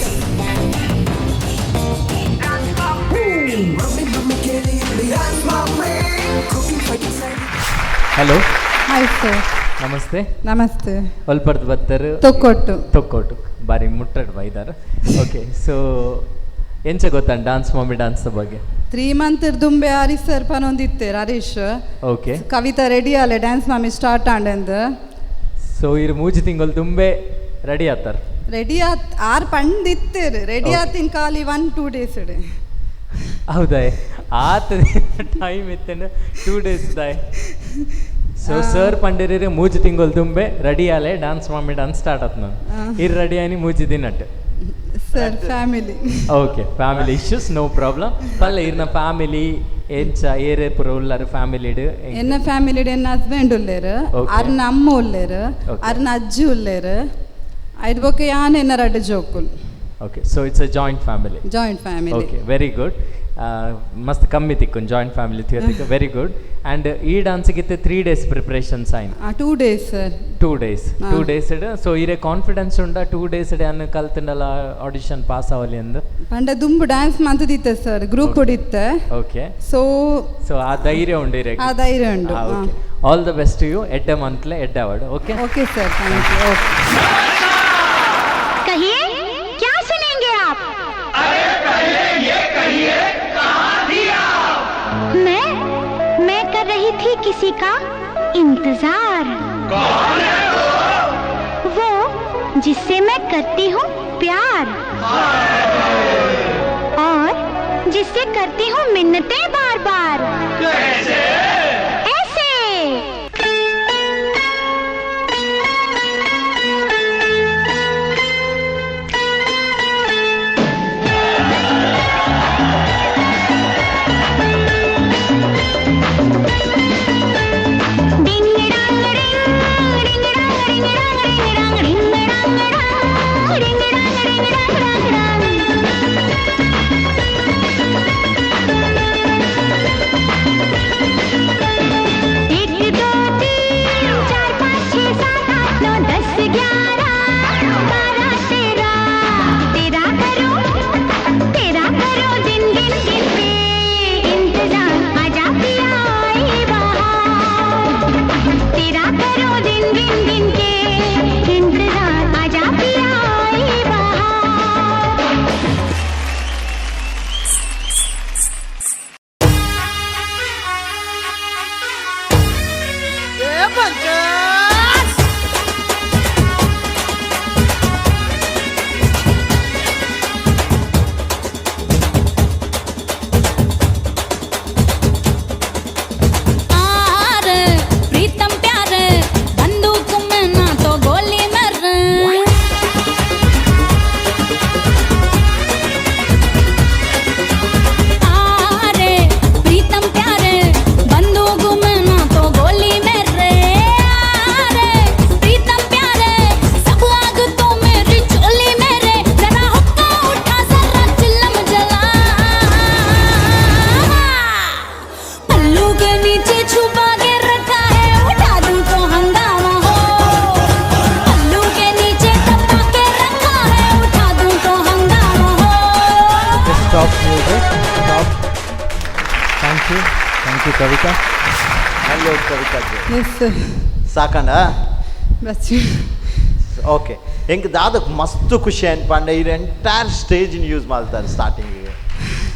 hello hi sir ನಮಸ್ತೆ ನಮಸ್ತೆ ಒಲ್ಪರ್ದು ಬತ್ತರು ತೊಕ್ಕೊಟ್ಟು ಬಾರಿ ಮುಟ್ಟಡು ಬೈದಾರ ಓಕೆ ಸೊ ಎಂಚ ಗೊತ್ತಾ ಡಾನ್ಸ್ ಮಾಮಿ ಡಾನ್ಸ್ ಬಗ್ಗೆ 3 ಮಂತ್ ದುಂಬೆ ಹರೀಶ್ ಸರ್ ಪನೊಂದಿತ್ತೇರು ಹರೀಶ್ ಓಕೆ ಕವಿತಾ ರೆಡಿ ಆಲೆ ಡ್ಯಾನ್ಸ್ ಮಾಮಿ ಸ್ಟಾರ್ಟ್ ಆಂಡೆಂದು ಸೊ ಇರು ಮೂಜಿ ತಿಂಗಳು ದುಂಬೆ ರೆಡಿ ಆತಾರ ರೆಡಿ ಆರ್ ಪಂದಿತ್ತೇರು ರೆಡಿ ಆತಿನ ಖಾಲಿ 1-2 ಡೇಸ್ ಇಡೆ ಹೌದಾ ಆತ ಟೈಮ್ ಇತ್ತೇನು 2 ಡೇಸ್ ದಾಯ್ ಸೊ ಸರ್ ಪಂಡಿರಿ ಮೂಜಿ ತಿಂಗಳು ತುಂಬೆ ರೆಡಿ ಆಲೆ ಡಾನ್ಸ್ ಮಾಮಿ ಡಾನ್ಸ್ ಸ್ಟಾರ್ಟ್ ಆತ್ ನಾನು ಇರ್ ರೆಡಿ ಆನಿ ಮೂಜಿ ದಿನಟ್ sir family okay family issues no problem ಪಲ್ಲ ಇರ್ನ ಫ್ಯಾಮಿಲಿ ಎಂಚ ಏರೆ ಪುರ ಉಳ್ಳಾರು ಫ್ಯಾಮಿಲಿಡ್ ಎನ್ನ ಫ್ಯಾಮಿಲಿಡ್ ಎನ್ನ ಹಸ್ಬೆಂಡ್ ಉಲ್ಲೇರು ಅರ್ನ ಅಮ್ಮ ಉಲ್ಲೇರು ಅರ್ನ ಅಜ್ಜಿ ಉಲ್ಲೇರು ಐದು ಬೊಕ್ಕ ಯಾನ್ ಎನ್ನ ರಡ್ಡು ಜೋಕುಲ್ okay so it's a joint family okay very good ಮಸ್ತ್ ಕಮ್ಮಿ ತಿಕ್ಕು ಜಾಯಿಂಟ್ ಫ್ಯಾಮಿಲಿ ತಿಕ್ಕ ವೆರಿ ಗುಡ್ ಆ್ಯಂಡ್ ಈ ಡಾನ್ಸಿಗಿತ್ತೆ 3 ಡೇಸ್ ಪ್ರಿಪ್ರೇಷನ್ಸ್ ಆಯ್ನ್ 2 ಡೇಸ್ ಸರ್ 2 ಡೇಸ್ ಇಡ ಸೊ ಇರೇ ಕಾನ್ಫಿಡೆನ್ಸ್ ಉಂಡ 2 ಡೇಸ್ ಇಡ ಅನ್ನು ಕಲ್ತಿಂಡಲ್ಲ ಆಡಿಷನ್ ಪಾಸ್ ಆವಲಿ ಅಂದು ಪಂಡ ದುಂಬು ಡ್ಯಾನ್ಸ್ ಮಂತದಿತ್ತೆ ಸರ್ ಗ್ರೂಪ್ ಉಡಿತ್ತೆ ಓಕೆ ಸೊ ಆ ಧೈರ್ಯ ಉಂಡು ಇರೇ ಆ ಧೈರ್ಯ ಉಂಡು okay all the best to you ಎಡ್ಡೆ ಮಂತ್ಲೆ ಎಡ್ಡೆ award okay okay sir thank you कहिए क्या सुनेंगे आप? अरे पहले ये कहिए कहाँ थी आप? मैं कर रही थी किसी का इंतजार। कौन है वो जिससे मैं करती हूँ प्यार और जिससे करती हूँ मिन्नतें बार बार। कैसे? ऐसे। Thank you Kavitha. Hello Kavitha yes sir. ಸಾಕಂಡ ಬಸ್ ಓಕೆ ಹೆಂಗೆ ದಾದಕ್ಕೆ ಮಸ್ತ್ ಖುಷಿ ಅನ್ಪಂಡೆ ಇದು ಎಂಟೈರ್ ಸ್ಟೇಜ್ನ ಯೂಸ್ ಮಾಡ್ತಾರೆ ಸ್ಟಾರ್ಟಿಂಗಿಗೆ.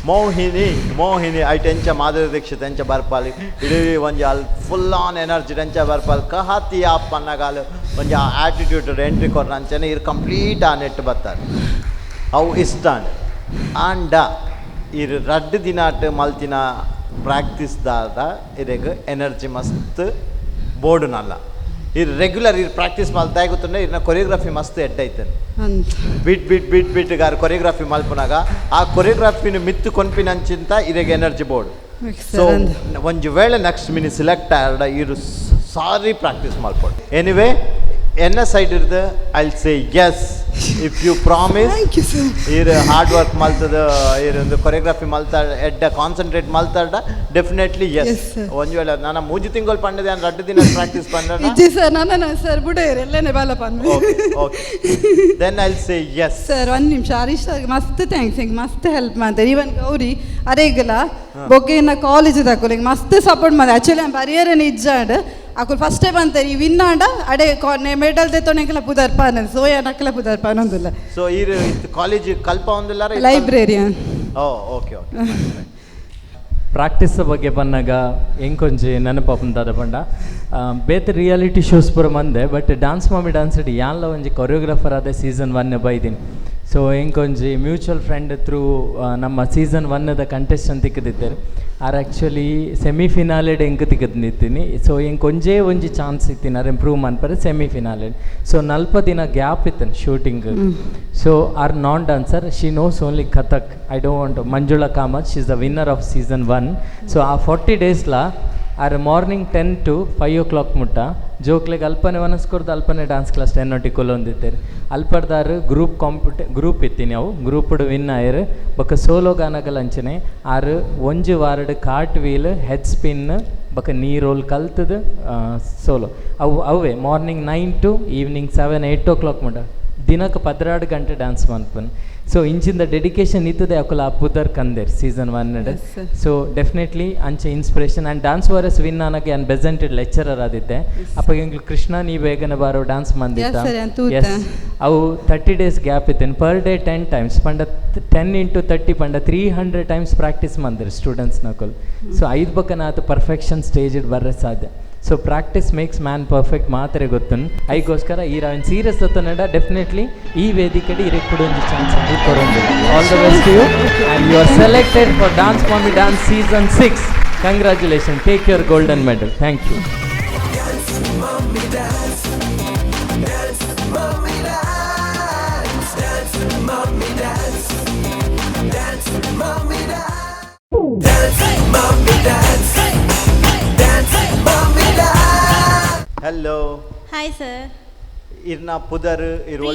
ಮೋಹಿನಿ ಐಟ್ ಎಂಚ ಮಾಧುರಿ ದೀಕ್ಷಿತ್ ಎಂಚ ಬರ್ಪಾಲಿ ಇಡೀ ಒಂಜಿ ಅಲ್ಲಿ ಫುಲ್ ಆನ್ ಎನರ್ಜಿ ಎಂಚ ಬರ್ಪಾಲಿ ಕಹತಿ ಆಪ್ ಅನ್ನಗಾಲು ಒಂಜಿ ಆ್ಯಟಿಟ್ಯೂಡ್ ಎಂಟ್ರಿ ಕೊರ್ನ ಅಂಚನೆ ಇದು ಕಂಪ್ಲೀಟ್ ಆ ನೆಟ್ ಬರ್ತಾರೆ ಅವು ಇಷ್ಟ ಆಂಡ ಇದು ರಡ್ಡು ದಿನಾಟ್ ಮಲ್ತಿನ ಪ್ರಾಕ್ಟೀಸ್ ದಾದ ಇದಕ್ಕೆ ಎನರ್ಜಿ ಮಸ್ತ್ ಬೋರ್ಡು ನಲ್ಲ ಇದು ರೆಗ್ಯುಲರ್ ಇದು ಪ್ರಾಕ್ಟೀಸ್ ಮಲ್ತಾ ಗೊತ್ತಂದ್ರೆ ಇದನ್ನ ಕೊರಿಯೋಗ್ರಫಿ ಮಸ್ತ್ ಎಡ್ಡೈತೇನೆ ಬಿಟ್ ಗಾರು ಕೊರಿಯೋಗ್ರಫಿ ಮಲ್ಪನಾಗ ಆ ಕೊರಿಯೋಗ್ರಫಿನ ಮಿತ್ತು ಕೊನ್ಪಿನಂಚಿಂತ ಇದಕ್ಕೆ ಎನರ್ಜಿ ಬೋರ್ಡ್. ಸೊ ಒಂದು ವೇಳೆ ನೆಕ್ಸ್ಟ್ ಮಿನಿ ಸಿಲೆಕ್ಟ್ ಆಡ ಇರು ಸಾರಿ ಪ್ರಾಕ್ಟೀಸ್ ಮಲ್ಪೋಡು. ಎನಿವೇ ಎನ್ನ ಸೈಡ್ ಇರ್ದು I will say yes if you promise ಇರ್ ಹಾರ್ಡ್ ವರ್ಕ್ ಮಲ್ತದ ಇರೊಂದು ಕೊರಿಯೋಗ್ರಫಿ ಮಲ್ತಾಡ ಎಡ್ಡ ಕಾನ್ಸಂಟ್ರೇಟ್ ಮಲ್ತಾಡ ಡೆಫಿನೆಟ್ಲಿ ಎಸ್. ಒಂದು ವೇಳೆ ನಾನು 3 ತಿಂಗಳು ಪಂಡದೆ ನಾನು 2 ದಿನ ಪ್ರಾಕ್ಟೀಸ್ ಪಂಡ ಸರ್ ನಾನು ಸರ್ ಬಿಡೇ ಎಲ್ಲೇನೆ ಬಾಲ ಪಂಡ okay then I will say yes sir. ಒಂದು ನಿಮಿಷ ಹರೀಶ್ ಸರ್ ಮಸ್ತ್ ಥ್ಯಾಂಕ್ಸ್ ಹಿಂಗೆ ಮಸ್ತ್ ಹೆಲ್ಪ್ ಮಾಡ್ತಾರೆ. ಈವನ್ ಗೌರಿ ಅರೇಗಲ ಬೊಗ್ಗೆನ ಕಾಲೇಜ್ ತಗೊಳ್ಳಿ ಮಸ್ತ್ ಸಪೋರ್ಟ್ ಮಾಡಿ ಆ್ಯಕ್ಚುಲಿ ಬರಿಯರೇ ನಿಜಾಡ್ ಅಕ್ಕಳು ಫಸ್ಟ್ ಟೈಮ್ ಅಂತಾರೆ ಈ ವಿನ್ ಆಂಡ ಅಡೆ ಮೆಡಲ್ ತೆತ್ತೋಣೆಲ್ಲ ಪುದರ್ಪ ಅನ್ನೋದು ಸೋಯಾ ನಕ್ಕಲ ಪುದರ್ಪ ಅನ್ನೋದಿಲ್ಲ. ಸೊ ಈ ಕಾಲೇಜ್ ಕಲ್ಪ ಒಂದಿಲ್ಲ ಲೈಬ್ರೇರಿಯನ್. ಓ ಓಕೆ ಓಕೆ. ಪ್ರಾಕ್ಟೀಸ್ ಬಗ್ಗೆ ಬಂದಾಗ ಎಂಕೊಂಜಿ ನೆನಪಂದಾದ ಪಂಡ ಬೇತೆ ರಿಯಾಲಿಟಿ ಶೋಸ್ ಪೂರ ಮಂದೆ ಬಟ್ ಡ್ಯಾನ್ಸ್ ಮಾಮಿ ಡ್ಯಾನ್ಸ್ ಇಡಿ ಯಾನ್ಲ ಒಂಜಿ ಕೊರಿಯೋಗ್ರಾಫರ್ ಆದ ಸೀಸನ್ 1 ಬೈದಿನಿ. ಸೊ ಎಂಕೊಂಜಿ ಮ್ಯೂಚುವಲ್ ಫ್ರೆಂಡ್ ಥ್ರೂ ನಮ್ಮ ಸೀಸನ್ 1ದ ಕಂಟೆಸ್ಟೆಂಟ್ ತಿಕ್ಕದಿದ್ದಾರೆ ಆರ್ ಆ್ಯಕ್ಚುಲಿ ಸೆಮಿಫಿನಾಲೆಡ್ ಎಂಕ್ ತಿಕ್ಕದಿತ್ತೀನಿ. ಸೊ ಎಂಕೊಂಜೇ ಒಂಜಿ ಚಾನ್ಸ್ ಇತ್ತೀನಿ ಆರ್ ಇಂಪ್ರೂವ್ ಮನ್ಪರೆ ಸೆಮಿಫಿನಾಲೆಡ್. ಸೊ 40 ದಿನ ಗ್ಯಾಪ್ ಇತ್ತನು ಶೂಟಿಂಗ್. ಸೊ ಆರ್ non dancer she knows only Kathak. I don't want Manjula Kamath she is the winner of season 1. So ಆ 40 ಡೇಸ್ಲ ಆರ್ ಮಾರ್ನಿಂಗ್ 10 to 5 o'clock ಮುಟ್ಟ ಜೋಕ್ಲೆಗೆ ಅಲ್ಪನೆ ವನಸ್ಕೊರ್ದು ಅಲ್ಪನೆ ಡ್ಯಾನ್ಸ್ ಕ್ಲಾಸ್ 10 ಒಟ್ಟಿಗೆ ಕೊಲ್ಲೊಂದಿದ್ದೇವೆ. ಅಲ್ಪಡ್ದಾರು ಗ್ರೂಪ್ ಇತ್ತೀನಿ ಅವು ಗ್ರೂಪ್ಡ್ ವಿನ್ ಆಯರು ಬೊಕ್ಕ ಸೋಲೋ ಗಾನಗಳ ಅಂಚನೆ ಆರು ಒಂಜು ವಾರಡ್ ಕಾರ್ಟ್ ವೀಲ್ ಹೆಡ್ ಸ್ಪಿನ್ ಬೊಕ್ಕ ನೀರೋಲ್ ಕಲ್ತದು ಸೋಲೋ ಅವೇ ಮಾರ್ನಿಂಗ್ 9 to ಈವ್ನಿಂಗ್ 7-8 o'clock ಮುಟ್ಟ ದಿನಕ್ಕೆ 12 ಗಂಟೆ ಡ್ಯಾನ್ಸ್ ಮಾಡ್ಪನ್. ಸೊ ಇಂಚಿಂದ ಡೆಡಿಕೇಶನ್ ಇದ್ದದೆ ಅಕುಲ ಆ ಪುದರ್ ಕಂದೇರ್ ಸೀಸನ್ 1. ಸೊ ಡೆಫಿನೆಟ್ಲಿ ಅಂಚೆ inspiration and dance warriors win ಆನಗೆ ಆ್ಯಂಡ್ ಬೆಸೆಂಟೆಡ್ ಲೆಕ್ಚರರ್ ಆದಿದ್ದೆ ಅಪ್ಪ ಎಂಗ್ಲು ಕೃಷ್ಣ ನೀ ಬೇಗನೆ ಬಾರೋ ಡ್ಯಾನ್ಸ್ ಮಂದಿತ್ತ. ಎಸ್ ಅವು 30 days ಗ್ಯಾಪ್ ಇತ್ತೇನೆ ಪರ್ ಡೇ 10 times ಪಂಡ 10 into 30 ಪಂಡ 300 times ಪ್ರಾಕ್ಟೀಸ್ ಮಂದಿರು ಸ್ಟೂಡೆಂಟ್ಸ್ ನಕಲ್. ಸೊ 5 ಬಕ್ಕನ ಆತ ಪರ್ಫೆಕ್ಷನ್ ಸ್ಟೇಜ್ ಬರ್ರೆ ಸಾಧ್ಯ. So practice makes man perfect ಮಾತ್ರ ಗೊತ್ತು ಐಗೋಸ್ಕರ ಈ ರಾವಿನ ಸೀರಿಯಸ್ ನಡ ಡೆಫಿನೆಟ್ಲಿ ಈ ವೇದಿಕೆಡೆ ಇರಕ್ಕೆ ಕೂಡ ಒಂದು ಚಾನ್ಸ್ ಅಂತ ಕೊಡೋದು. All the best you and you are selected for dance Mami dance season 6. Congratulation, take your golden medal. Thank you. Hello, hi sir. ಇರ್ನ ಪುದರ್ ಇರು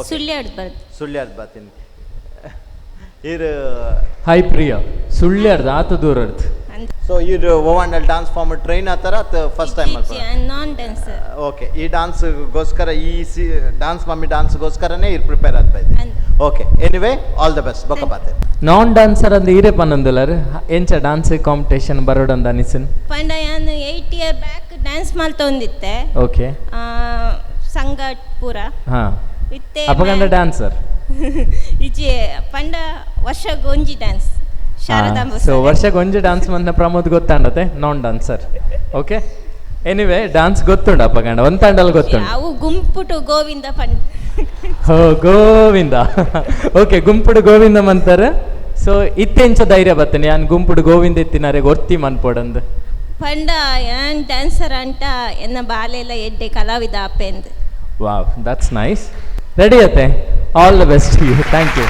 ಸುಳ್ಳ್ಯಾರ್ದು ಬಾತೀನಿ ಇರು. ಹಾಯ್ ಪ್ರಿಯಾ, ಸುಳ್ಳ್ಯಾರ್ದು ಆತ ದೂರರ್ದು. ಸೊ ಇರು ಓವಾಂಡಲ್ ಡಾನ್ಸ್ ಫಾರ್ಮ್ ಟ್ರೈನ್ ಆತರ ಫಸ್ಟ್ ಟೈಮ್ ನಾನ್ ಡ್ಯಾನ್ಸರ್. ಓಕೆ, ಈ ಡಾನ್ಸ್ಗೋಸ್ಕರ ಈ ಡಾನ್ಸ್ ಮಮ್ಮಿ ಡಾನ್ಸ್ಗೋಸ್ಕರನೇ ಇರು ಪ್ರಿಪೇರ್ ಆಗ್ತಾ ಇದೆ. Okay, anyway all the best. ಬೊಕ್ಕ ಪಾತೆ ನಾನ್ ಡಾನ್ಸರ್ ಅಂದ್ ಇರೇ ಪನ್ನೊಂದುಲರ್ ಎಂಚ ಡಾನ್ಸ್ ಕಾಂಪಿಟೇಷನ್ ಬರೋಡಂದ ಅನಿಸಿನ್ ಪಂಡ ಯಾನ್ 8 ಇಯರ್ ಬ್ಯಾಕ್ ಡ್ಯಾನ್ಸ್ ಮಾಡ್ತೊಂದಿತ್ತೆ. ಓಕೆ, ಸಂಗಟ್ ಪೂರ ಹಾ ಇತ್ತೆ ಅಪಗಂಡ ಡಾನ್ಸರ್ ಇಜೆ ಪಂಡ ವರ್ಷಕ್ಕೆ ಒಂಜಿ ಡ್ಯಾನ್ಸ್ ಶಾರದಾಂಬ. ಸೊ ವರ್ಷಕ್ಕೆ ಒಂಜಿ ಡಾನ್ಸ್ ಮಂದ ಪ್ರಮೋದ್ ಗೊತ್ತಾಂಡತೆ ನಾನ್ ಡಾನ್ಸರ್. ಓಕೆ, ಎನಿವೇ ಡಾನ್ಸ್ ಗೊತ್ತುಂಡ ಅಪಗಂಡ ಒಂದ್ ತಂಡಲ್ ಗೊತ್ತುಂಡು. ಅವು ಗುಂಪುಟು ಗೋವಿಂದ ಪಂಡ. ಹೋ ಗೋವಿಂದ. ಓಕೆ, ಗುಂಪುಡು ಗೋವಿಂದ ಮಂತಾರೆ. ಸೊ ಇತ್ತೆಂಚ ಧೈರ್ಯ ಬರ್ತೇನೆ ಯಾನ್ ಗುಂಪುಡು ಗೋವಿಂದ ಎತ್ತಿನಾರೆ ಗೊರ್ತಿ ಮನ್ಪೋಡಂದು ಪಂಡ ಯಾನ್ ಡ್ಯಾನ್ಸರ್ ಅಂಟ ಎನ್ನ ಬಾಲೆಲ್ಲ ಎಡ್ಡೆ ಕಲಾವಿದ ಅಪ್ಪೆಂದು. Wow, that's nice. ರೆಡಿ ಅತ್ತೆ, all the best you. Thank you.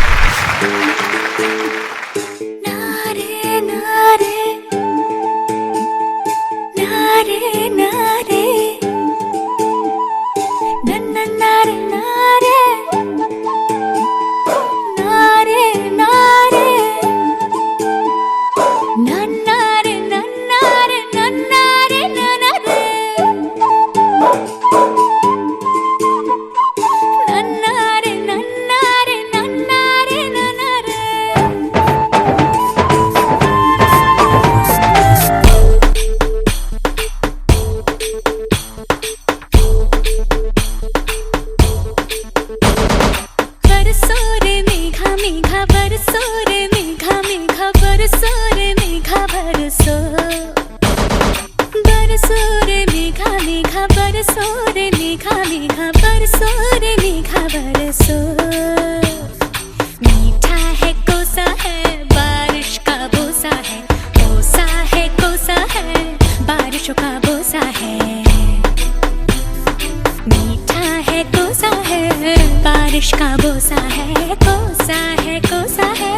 बारिश का बोसा है, कोसा है, कोसा है,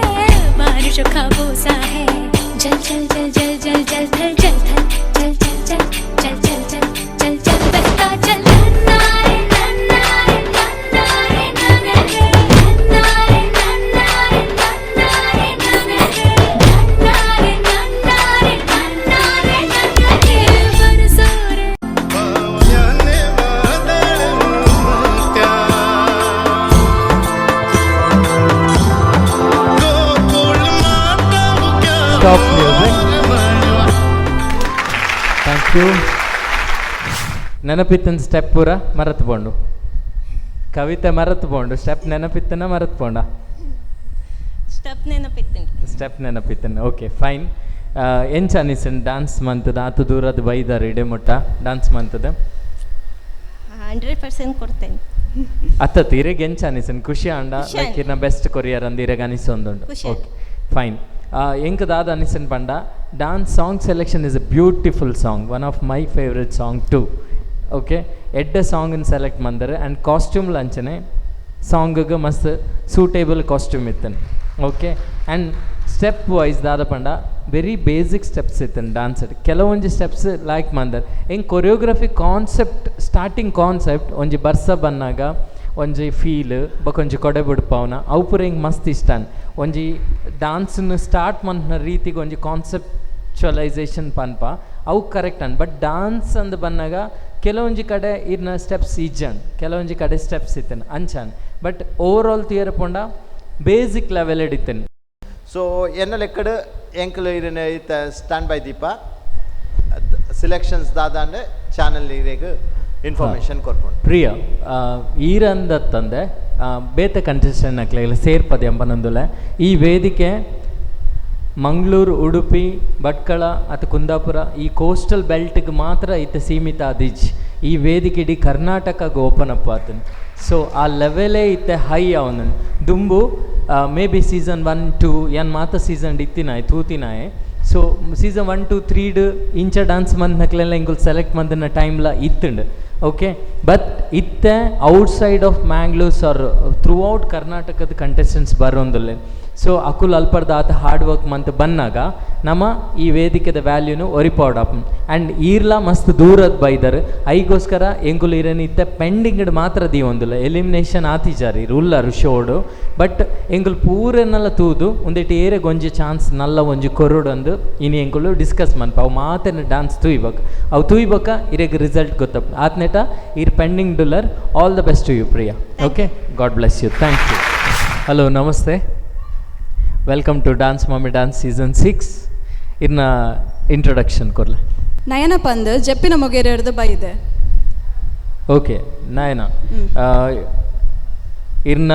बारिश का बोसा है. जल जल जल जल जल जल थल जल थल जल जल जल जल जल जल जल जल बहता जल. नन्नारे नन्नारे नन्नारे नन्नारे नन्नारे नन्नारे नन्नारे नन्नारे नन्नारे नन्नारे नन्नारे बरसोरे. Stop music. Thank you. ನೆನಪಿತ್ತನ ಸ್ಟೆಪ್ ಪೂರ ಮರೆತುಕೊಂಡು ಕವಿತೆ ಮರೆತುಕೊಂಡು ಸ್ಟೆಪ್ ನೆನಪಿತ್ತನ ಮರೆತುಕೊಂಡ ಸ್ಟೆಪ್ ನೆನಪಿತ್ತನ. Okay, fine. ಎಂಚ ಅನಿಸನ್ ಡಾನ್ಸ್ ಮಂತದ ಆತು ದೂರದ ಬೈದಾರ ಇಡೆ ಮುಟ್ಟ ಡಾನ್ಸ್ ಮಂತದ 100% ಕೊಡ್ತೇನೆ. ಅತ್ತ ಇರೆಗೆ ಎಂಚ ಅನಿಸನ್ ಖುಷಿ ಅಂಡ ಲೈಕ್ ಇರ್ನ ಬೆಸ್ಟ್ ಕೊರಿಯರ್ ಅಂದ ಇರೆಗೆ ಅನಿಸೊಂದುಂಡು. Okay, fine. ಎಂಕದಾದ ಅನಿಸನ್ ಪಂಡ dance song selection is a beautiful song, one of my favourite song too. Okay, ಎಡ್ಡೆ ಸಾಂಗನ್ನು ಸೆಲೆಕ್ಟ್ ಮಾಡಿದರೆ ಆ್ಯಂಡ್ ಕಾಸ್ಟ್ಯೂಮ್ ಲಂಚನೆ ಸಾಂಗಿಗೆ ಮಸ್ತ್ ಸೂಟೇಬಲ್ ಕಾಸ್ಟ್ಯೂಮ್ ಇತ್ತನು. ಓಕೆ, ಆ್ಯಂಡ್ ಸ್ಟೆಪ್ ವೈಸ್ ದಾದ ಪಂಡ ವೆರಿ ಬೇಸಿಕ್ ಸ್ಟೆಪ್ಸ್ ಇತ್ತನು ಡ್ಯಾನ್ಸರ್. ಕೆಲವೊಂದು ಸ್ಟೆಪ್ಸ್ ಲೈಕ್ ಮಂದರ್ ಹೆಂಗೆ ಕೊರಿಯೋಗ್ರಫಿ ಕಾನ್ಸೆಪ್ಟ್ ಸ್ಟಾರ್ಟಿಂಗ್ ಕಾನ್ಸೆಪ್ಟ್ ಒಂಜಿ ಬರ್ಸ ಬನ್ನಾಗ ಒಂಜಿ ಫೀಲ್ ಬಕೊಂಜಿ ಕೊಡೆ ಬಿಡ್ಪವನ ಅವು ಪೂರ ಹಿಂಗೆ ಮಸ್ತ್ ಇಷ್ಟ. ಒಂಜಿ ಡಾನ್ಸನ್ನು ಸ್ಟಾರ್ಟ್ ಮಂತ್ನ ರೀತಿಗೆ ಒಂಜಿ ಕಾನ್ಸೆಪ್ಚುವಲೈಸೇಷನ್ ಪನ್ಪ ಅವು ಕರೆಕ್ಟ್ ಅನ್. ಬಟ್ ಡಾನ್ಸ್ ಅಂದ್ ಬನ್ನಾಗ ಕೆಲವೊಂಜಿ ಕಡೆ ಇರ್ನ ಸ್ಟೆಪ್ಸ್ ಈಜನ್, ಕೆಲವೊಂಜಿ ಕಡೆ ಸ್ಟೆಪ್ಸ್ ಇತ್ತನು ಅಂಚನ್. ಬಟ್ ಓವರ್ ಆಲ್ ತೀರಪೊಂಡ ಬೇಸಿಕ್ ಲೆವೆಲ್ ಇಡಿತ್ತೇನೆ. ಸೊ ಎನ್ನ ಲೆಕ್ಕಡು ಎಂಕಲು ಇರನ ಇತ್ತ ಸ್ಟ್ಯಾಂಡ್ ಬೈ ದೀಪ ಸಿಲೆಕ್ಷನ್ಸ್ ದಾದಾಂಡೆ ಚಾನಲ್ ಇರೆಗೆ ಇನ್ಫಾರ್ಮೇಷನ್ ಕೊರ್ಪುಂಡು. ಪ್ರಿಯ ಈರಂದತ್ತಂದೆ ಬೇತೆ ಕಂಟೆಸ್ಟೆಂಟ್ ಹಾಕ್ಲಿಲ್ಲ ಸೇರ್ಪದೆ ಎಂಬನೊಂದುಲೆ ಈ ವೇದಿಕೆ ಮಂಗಳೂರು, ಉಡುಪಿ, ಭಟ್ಕಳ ಅಥವಾ ಕುಂದಾಪುರ ಈ ಕೋಸ್ಟಲ್ ಬೆಲ್ಟ್ಗೆ ಮಾತ್ರ ಇತ್ತೆ ಸೀಮಿತ ಆದಿಜ್. ಈ ವೇದಿಕೆ ಇಡೀ ಕರ್ನಾಟಕಗೆ ಓಪನ್ ಅಪ್ ಆತನು. ಸೊ ಆ ಲೆವೆಲೇ ಇತ್ತೆ ಹೈ ಅವನು ದುಂಬು ಮೇ ಬಿ ಸೀಸನ್ 1, 2 ಏನು ಮಾತ ಸೀಸನ್ ಇತ್ತಿನಾಯ್ ತೂತಿನಾಯ್. ಸೊ ಸೀಸನ್ 1, 2, 3 ಇಂಚ ಡ್ಯಾನ್ಸ್ ಮಂದ್ನಕ್ಲೆಲ್ಲ ಇಂಗುಲ್ ಸೆಲೆಕ್ಟ್ ಮಂದಿನ ಟೈಮ್ಲ ಇತ್ತುಂಡು. ಓಕೆ, ಬಟ್ ಇತ್ತೆ outside of Mangalore's are throughout ಕರ್ನಾಟಕದ ಕಂಟೆಸ್ಟೆಂಟ್ಸ್ ಬರೋಂದಿಲ್ಲ. ಸೊ ಅಕುಲ್ ಅಲ್ಪರ್ದ ಆತ ಹಾರ್ಡ್ ವರ್ಕ್ ಮಂತ್ ಬಂದಾಗ ನಮ್ಮ ಈ ವೇದಿಕೆದ ವ್ಯಾಲ್ಯೂನು ಒರಿಪಾಡಪ್. ಆ್ಯಂಡ್ ಈರ್ಲ ಮಸ್ತ್ ದೂರದ ಬೈದರು ಐಗೋಸ್ಕರ ಎಂಕುಲು ಇರನಿತ್ತೆ ಪೆಂಡಿಂಗ್ಡ್ ಮಾತ್ರ ದೀವೊಂದಿಲ್ಲ. ಎಲಿಮಿನೇಷನ್ ಆತಿಜಾರಿ ಉಲ್ಲರು ಶೋಡು. ಬಟ್ ಎಂಕುಲು ಪೂರನ್ನೆಲ್ಲ ತೂದು ಒಂದೇಟು ಏರೆ ಗೊಂಜಿ ಚಾನ್ಸ್ ನಲ್ಲ ಒಂಜಿ ಕೊರುಡೊಂದು ಇನಿ ಎಂಕುಲು ಡಿಸ್ಕಸ್ ಮನ್ಪ ಅವು ಮಾತೇನು ಡ್ಯಾನ್ಸ್ ತೂಯ್ಬೇಕು. ಅವು ತೂಯ್ಬೇಕ ಇರೆಗೆ ರಿಸಲ್ಟ್ ಗೊತ್ತಪ್ಪ ಆತ್ನೇಟ ಇರ್ ಪೆಂಡಿಂಗ್ ಡುಲ್ಲರ್. All the best to you Priya. Okay, god bless you. Thank you. Hello, namaste. Welcome to dance mummy dance season 6. ಇನ್ನ ಇಂಟ್ರೊಡಕ್ಷನ್ ಕೊರ್ಲೆ. ನಯನ ಪಂದ್ ಜಪ್ಪಿನ ಮೊಗೇರಿಯರ್ದು ಬೈದೆ. ಓಕೆ, ನಯನ ಇರ್ನ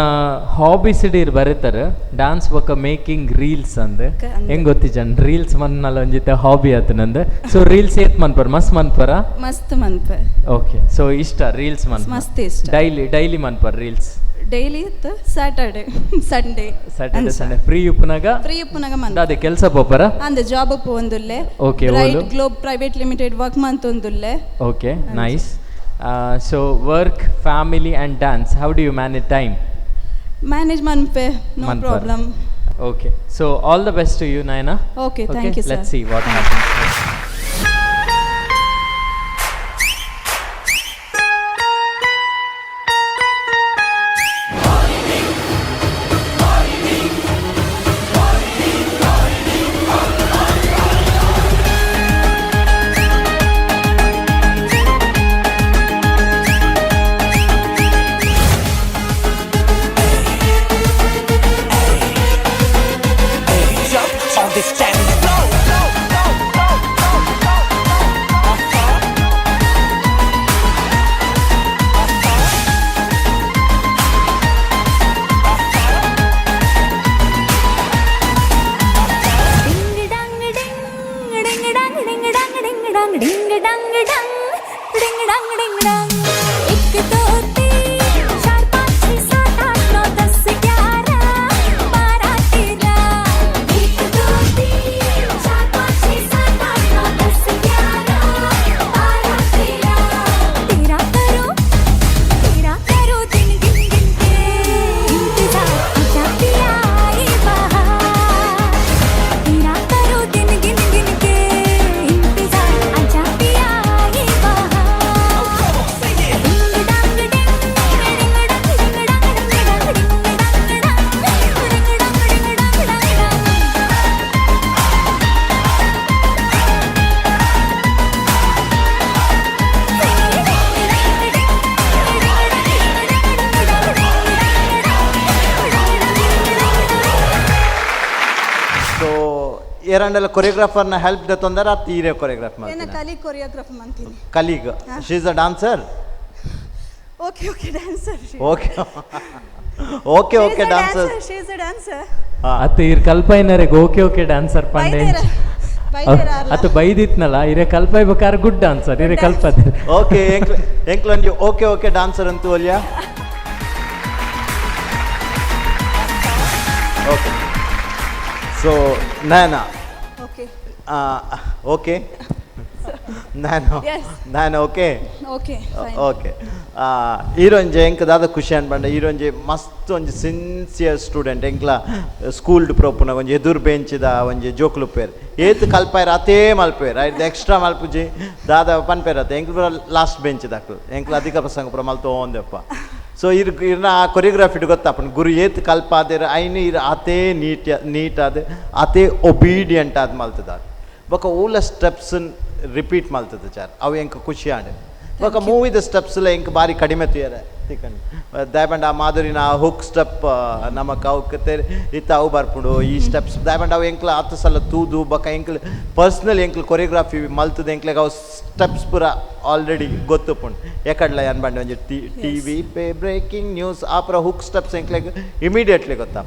ಹಾಬೀಸ್ ಇರ್ ಬರೀತಾರೆ ಡ್ಯಾನ್ಸ್ ಬೊಕ್ಕ ಮೇಕಿಂಗ್ ರೀಲ್ಸ್ ಅಂದೆ ಹೆಂಗ್ ಗೊತ್ತಿಜನ್ ರೀಲ್ಸ್ ಮನ್ನಲ್ಲ ಒಂಜಿತ್ತೆ ಹಾಬಿ ಆತ ನಂದು. ಸೊ ರೀಲ್ಸ್ ಏತ್ ಮನ್ಪರ್ ಮಸ್ತ್ ಮನ್ಪರ ಮಸ್ತ್ ಮನ್ಪೆ. ಓಕೆ, ಸೊ ಇಷ್ಟ ರೀಲ್ಸ್ ಮನ್ ಮಸ್ತ್ ಇಷ್ಟ. ಡೈಲಿ ಮನ್ಪರ್ ರೀಲ್ಸ್ ಡೈಲಿ ಇತ್ತು ಸ್ಯಾಟರ್ಡೆ ಸಂಡೇ ಫ್ರೀ ಉಪ್ಪುನಾಗ ಮನ್ ಅದೇ ಕೆಲಸ ಪೋಪರ ಅಂದ ಜಾಬ್ ಪೋಂದುಲ್ಲೆ. Okay, Right Globe Private Limited work ಮಂತೊಂದುಲ್ಲೆ. Okay, nice. So work, family and dance, how do you manage time? Manage manpe, no problem. Okay, so all the best to you, Nayana. Okay, thank you, sir. Let's see what happens. ಏರಂಡೆಲ್ಲ ಕೊರಿಯೋಗ್ರಾಫರ್ನ ಹೆಲ್ಪ್ ತೊಂದರೆ ಆ ತೀರೆ ಕೊರಿಯೋಗ್ರಾಫ್ ಮಾಡ್ತೀನಿ. ಕೊರಿಯೋಗ್ರಾಫ್ ಮಾಡ್ತೀನಿ. Colleague she is a dancer. Okay dancer. Okay dancer. She is a dancer. ಅತ್ತ ಇರ್ ಕಲ್ಪೈನರೆಗೆ ಓಕೆ ಡಾನ್ಸರ್ ಪಂಡೆ ಅತ್ತ ಬೈದಿತ್ನಲ್ಲ ಇರೆ ಕಲ್ಪೈಬೇಕಾದ್ರೆ ಗುಡ್ ಡಾನ್ಸರ್ ಇರೆ ಕಲ್ಪದೆ. ಓಕೆ ಎಂಕ್ಲೊಂಜಿ ಓಕೆ ಡಾನ್ಸರ್ ಅಂತೂ ಅಲ್ಯಾ. Okay, so Nayana. Okay. ನಾನು ಓಕೆ ಈರೊಂಜಿ ಎಂಕ್ ದಾದ ಖುಷಿ ಅನ್ಪಂಡ. ಈರೊಂಜಿ ಮಸ್ತ್ ಒಂಜಿ ಸಿನ್ಸಿಯರ್ ಸ್ಟೂಡೆಂಟ್. ಎಂಕ್ಲ ಸ್ಕೂಲ್ಡ್ ಪ್ರೋಪುನ ಒಂಜಿ ಎದುರು ಬೆಂಚಿದ ಒಂಜಿ ಜೋಕ್ಲುಪ್ಪೇರು ಏತ್ ಕಲ್ಪಾಯ್ರ ಅತೇ ಮಲ್ಪೇರು ಐದು ಎಕ್ಸ್ಟ್ರಾ ಮಲ್ಪುಜಿ ದಾದ ಪನ್ಪೇರತ್ತೆ ಎಂಕ್ ಪೂರ ಲಾಸ್ಟ್ ಬೆಂಚ್ ದಾಕ್ಲು ಎಂಕ್ಲ ಅಧಿಕ ಪ್ರಸಂಗ ಪೂರ ಮಲ್ತು ಹೋಂದೆಪ್ಪ. ಸೊ ಇರ್ನ ಆ ಕೊರಿಯೋಗ್ರಾಫಿ ಗೊತ್ತಪ್ಪನ ಗುರು ಏತ್ ಕಲ್ಪಾದೇರ ಐನು ಇರ್ ಅತೇ ನೀಟ್ ಆದ ಅತೇ ಒಬೀಡಿಯಂಟ್ ಆದ ಮಲ್ತದ ಬೊಕ ಓಲ ಸ್ಟೆಪ್ಸ್ ರಿಪೀಟ್ ಮಲ್ತದ ಚಾರ್ ಅವು ಎಂಕ್ ಖುಷಿ ಆಂಡೆ. ಬೊಕ ಮೂವಿದ ಸ್ಟೆಪ್ಸ್ಲ ಎಂಕ್ ಬಾರಿ ಕಡಿಮೆ ತುಯ್ಯಾರ ತಿಕ್ಕಂಡು ದಯಪಂಡ ಆ ಮಾಧುರಿನ ಹುಕ್ ಸ್ಟೆಪ್ ನಮಕ್ ಅವಕ್ಕೆ ಇತ್ತ ಅವು ಬರ್ಪುಂಡು ಈ ಸ್ಟೆಪ್ಸ್ ದಯಪಂಡ ಅವು ಎಂಕ್ಲ 10 ಸಲ ತೂದು ಬೊಕ ಎಂಕ್ಲ ಪರ್ಸ್ನಲ್ ಎಂಕ್ಲ ಕೊರಿಯೋಗ್ರಾಫಿ ಮಲ್ತದ ಎಂಕ್ಲೆಗ್ ಅವು ಸ್ಟೆಪ್ಸ್ ಪೂರ ಆಲ್ರೆಡಿ ಗೊತ್ತುಪುಂಡು ಎಕಡ್ಲ ಅನ್ಬಂಡೆ ಒಂಜಿ ಟಿವಿ ಪೇ ಬ್ರೇಕಿಂಗ್ ನ್ಯೂಸ್ ಆ ಪೂರ ಹುಕ್ ಸ್ಟೆಪ್ಸ್ ಎಂಕ್ಲೆಗ್ ಇಮಿಡಿಯೇಟ್ಲಿ ಗೊತ್ತಾಪ.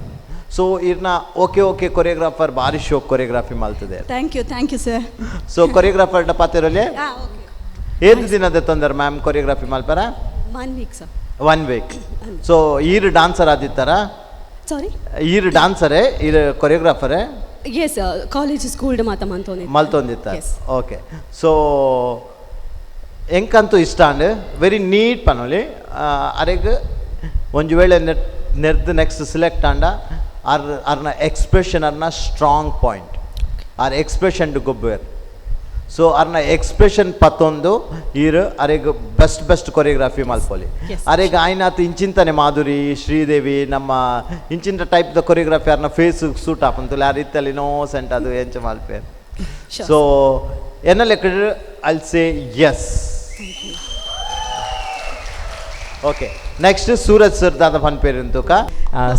ಸೊ ಇರ್ನ ಓಕೆ ಕೊರಿಯೋಗ್ರಾಫರ್ ಭಾರಿ ಶೋ ಕೊರಿಯೋಗ್ರಾಫಿ ಮಾಡ್ತದೆ thank you sir so choreographer ಪಾತಿರೋಲಿ ಏದು ದಿನದ ತೊಂದರೆ ಮ್ಯಾಮ್ ಕೊರಿಯೋಗ್ರಾಫಿ ಮಲ್ಪರ 1 ವೀಕ್ ಸರ್ 1 ವೀಕ್ ಸೊ ಈರು ಡಾನ್ಸರ್ ಆದಿತ್ತಾರ ಸಾರಿ ಈರು ಡಾನ್ಸರೇ ಈರು ಕೊರಿಯೋಗ್ರಾಫರೇ ಎಸ್ ಕಾಲೇಜ್ ಸ್ಕೂಲ್ಡ್ ಮಾತ ಮಲ್ತೊಂದಿತ್ತ ಓಕೆ ಸೊ ಎಂಕಂತೂ ಇಷ್ಟ ಅಂಡ್ ವೆರಿ ನೀಟ್ ಪನೋಲಿ ಅರೆಗ್ ಒಂದು ವೇಳೆ ನೆಕ್ಸ್ಟ್ ಸೆಲೆಕ್ಟ್ ಆಂಡ ಅರ್ನ ಎಕ್ಸ್ಪ್ರೆಷನ್ ಅರ್ನ ಸ್ಟ್ರಾಂಗ್ ಪಾಯಿಂಟ್ ಆರ್ ಎಕ್ಸ್ಪ್ರೆಷನ್ ಡು ಗೊಬ್ಬರ್ ಸೊ ಅರ್ನ ಎಕ್ಸ್ಪ್ರೆಷನ್ ಪತ್ತೊಂದು ಈರು ಅರೆಗ್ ಬೆಸ್ಟ್ ಕೊರಿಯೋಗ್ರಾಫಿ ಮಲ್ಪೊಲಿ ಅರೆಗ್ ಆಯ್ನಾತ್ ಇಂಚಿಂತನೆ ಮಾಧುರಿ ಶ್ರೀದೇವಿ ನಮ್ಮ ಇಂಚಿಂತ ಟೈಪ್ ದ ಕೊರಿಯೋಗ್ರಾಫಿ ಅರ್ನ ಫೇಸ್ ಸೂಟ್ ಹಾಪಂತಲ್ಲ ಆ ರೀತಿಯಲ್ಲಿ ಇನ್ನೋಸೆಂಟ್ ಅದು ಎಂಚ ಮಲ್ಪೆ ಸೊ ಎನ್ನ ಲೆಕ್ಕ I'll say yes okay next Suraj sir ದಾದ ಪನ್ ಪೇರು ಅಂತೂಕ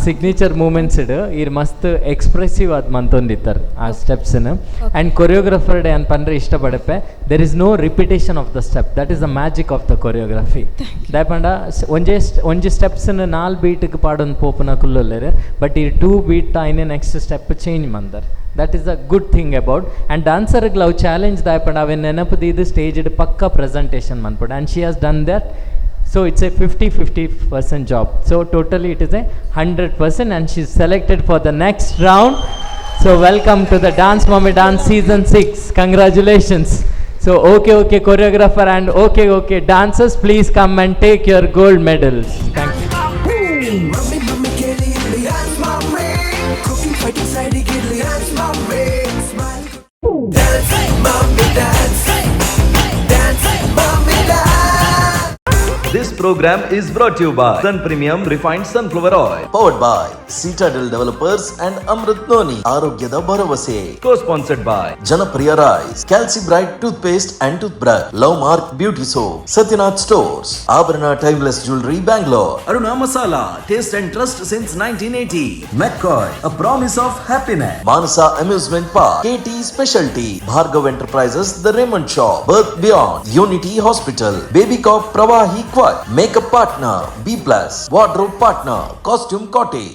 ಸಿಗ್ನೇಚರ್ ಮೂಮೆಂಟ್ಸ್ ಇಡು ಇರ್ ಮಸ್ತ್ ಎಕ್ಸ್ಪ್ರೆಸಿವ್ ಆದ್ ಮಂತೊಂದಿತ್ತಾರೆ ಆ ಸ್ಟೆಪ್ಸ್ನ ಆ್ಯಂಡ್ ಕೊರಿಯೋಗ್ರಾಫರ್ ಡೇ ಅಂತ ಪಂಡ್ರೆ ಇಷ್ಟಪಡಪ್ಪೆ there is no repetition of the step that is the magic of the choreography ದಾಯಪಂಡ ಒಂಜಿ ಸ್ಟೆಪ್ಸ್ನ 4 ಬೀಟ್ಗೆ ಪಾಡೊಂದು ಪೋಪುನ ಕುಲ್ಲೊಲ್ಲೆರು ಬಟ್ ಈ 2 ಬೀಟ್ ಆಯ್ನೆ ನೆಕ್ಸ್ಟ್ ಸ್ಟೆಪ್ ಚೇಂಜ್ ಮಂದರ್ that is a good thing about and ಡಾನ್ಸರ್ಗೆ ಅವು ಚಾಲೆಂಜ್ ದಾಯಪಂಡ ಅವೆ ನೆನಪು ಇದು ಸ್ಟೇಜ್ ಪಕ್ಕ ಪ್ರೆಸೆಂಟೇಷನ್ ಮನ್ಪಡ and she has done that. So it's a 50% job. So totally it is a 100% and she's selected for the next round. So welcome to the Dance Mommy Dance Season 6. Congratulations. So okay choreographer and okay dancers, please come and take your gold medals. Thank you. This program is brought to you by Sun Premium Refined Sunflower Oil. Powered by Citadel Developers and Amrit Noni. ಆರೋಗ್ಯದ ಭರವಸೆ. Co-sponsored by Janapriya rice, Calci Bright toothpaste and toothbrush, Love Mark beauty soap, Satyanath stores, Abharana timeless jewellery Bangalore, Aruna masala, taste and trust since 1980, McCoy, a promise of happiness, Manasa amusement park, KT speciality, Bhargav enterprises, the Raymond shop, birth beyond, unity hospital, baby cop Pravahi ಕ್ವಾಟ್, makeup partner B+, wardrobe partner, costume cottage.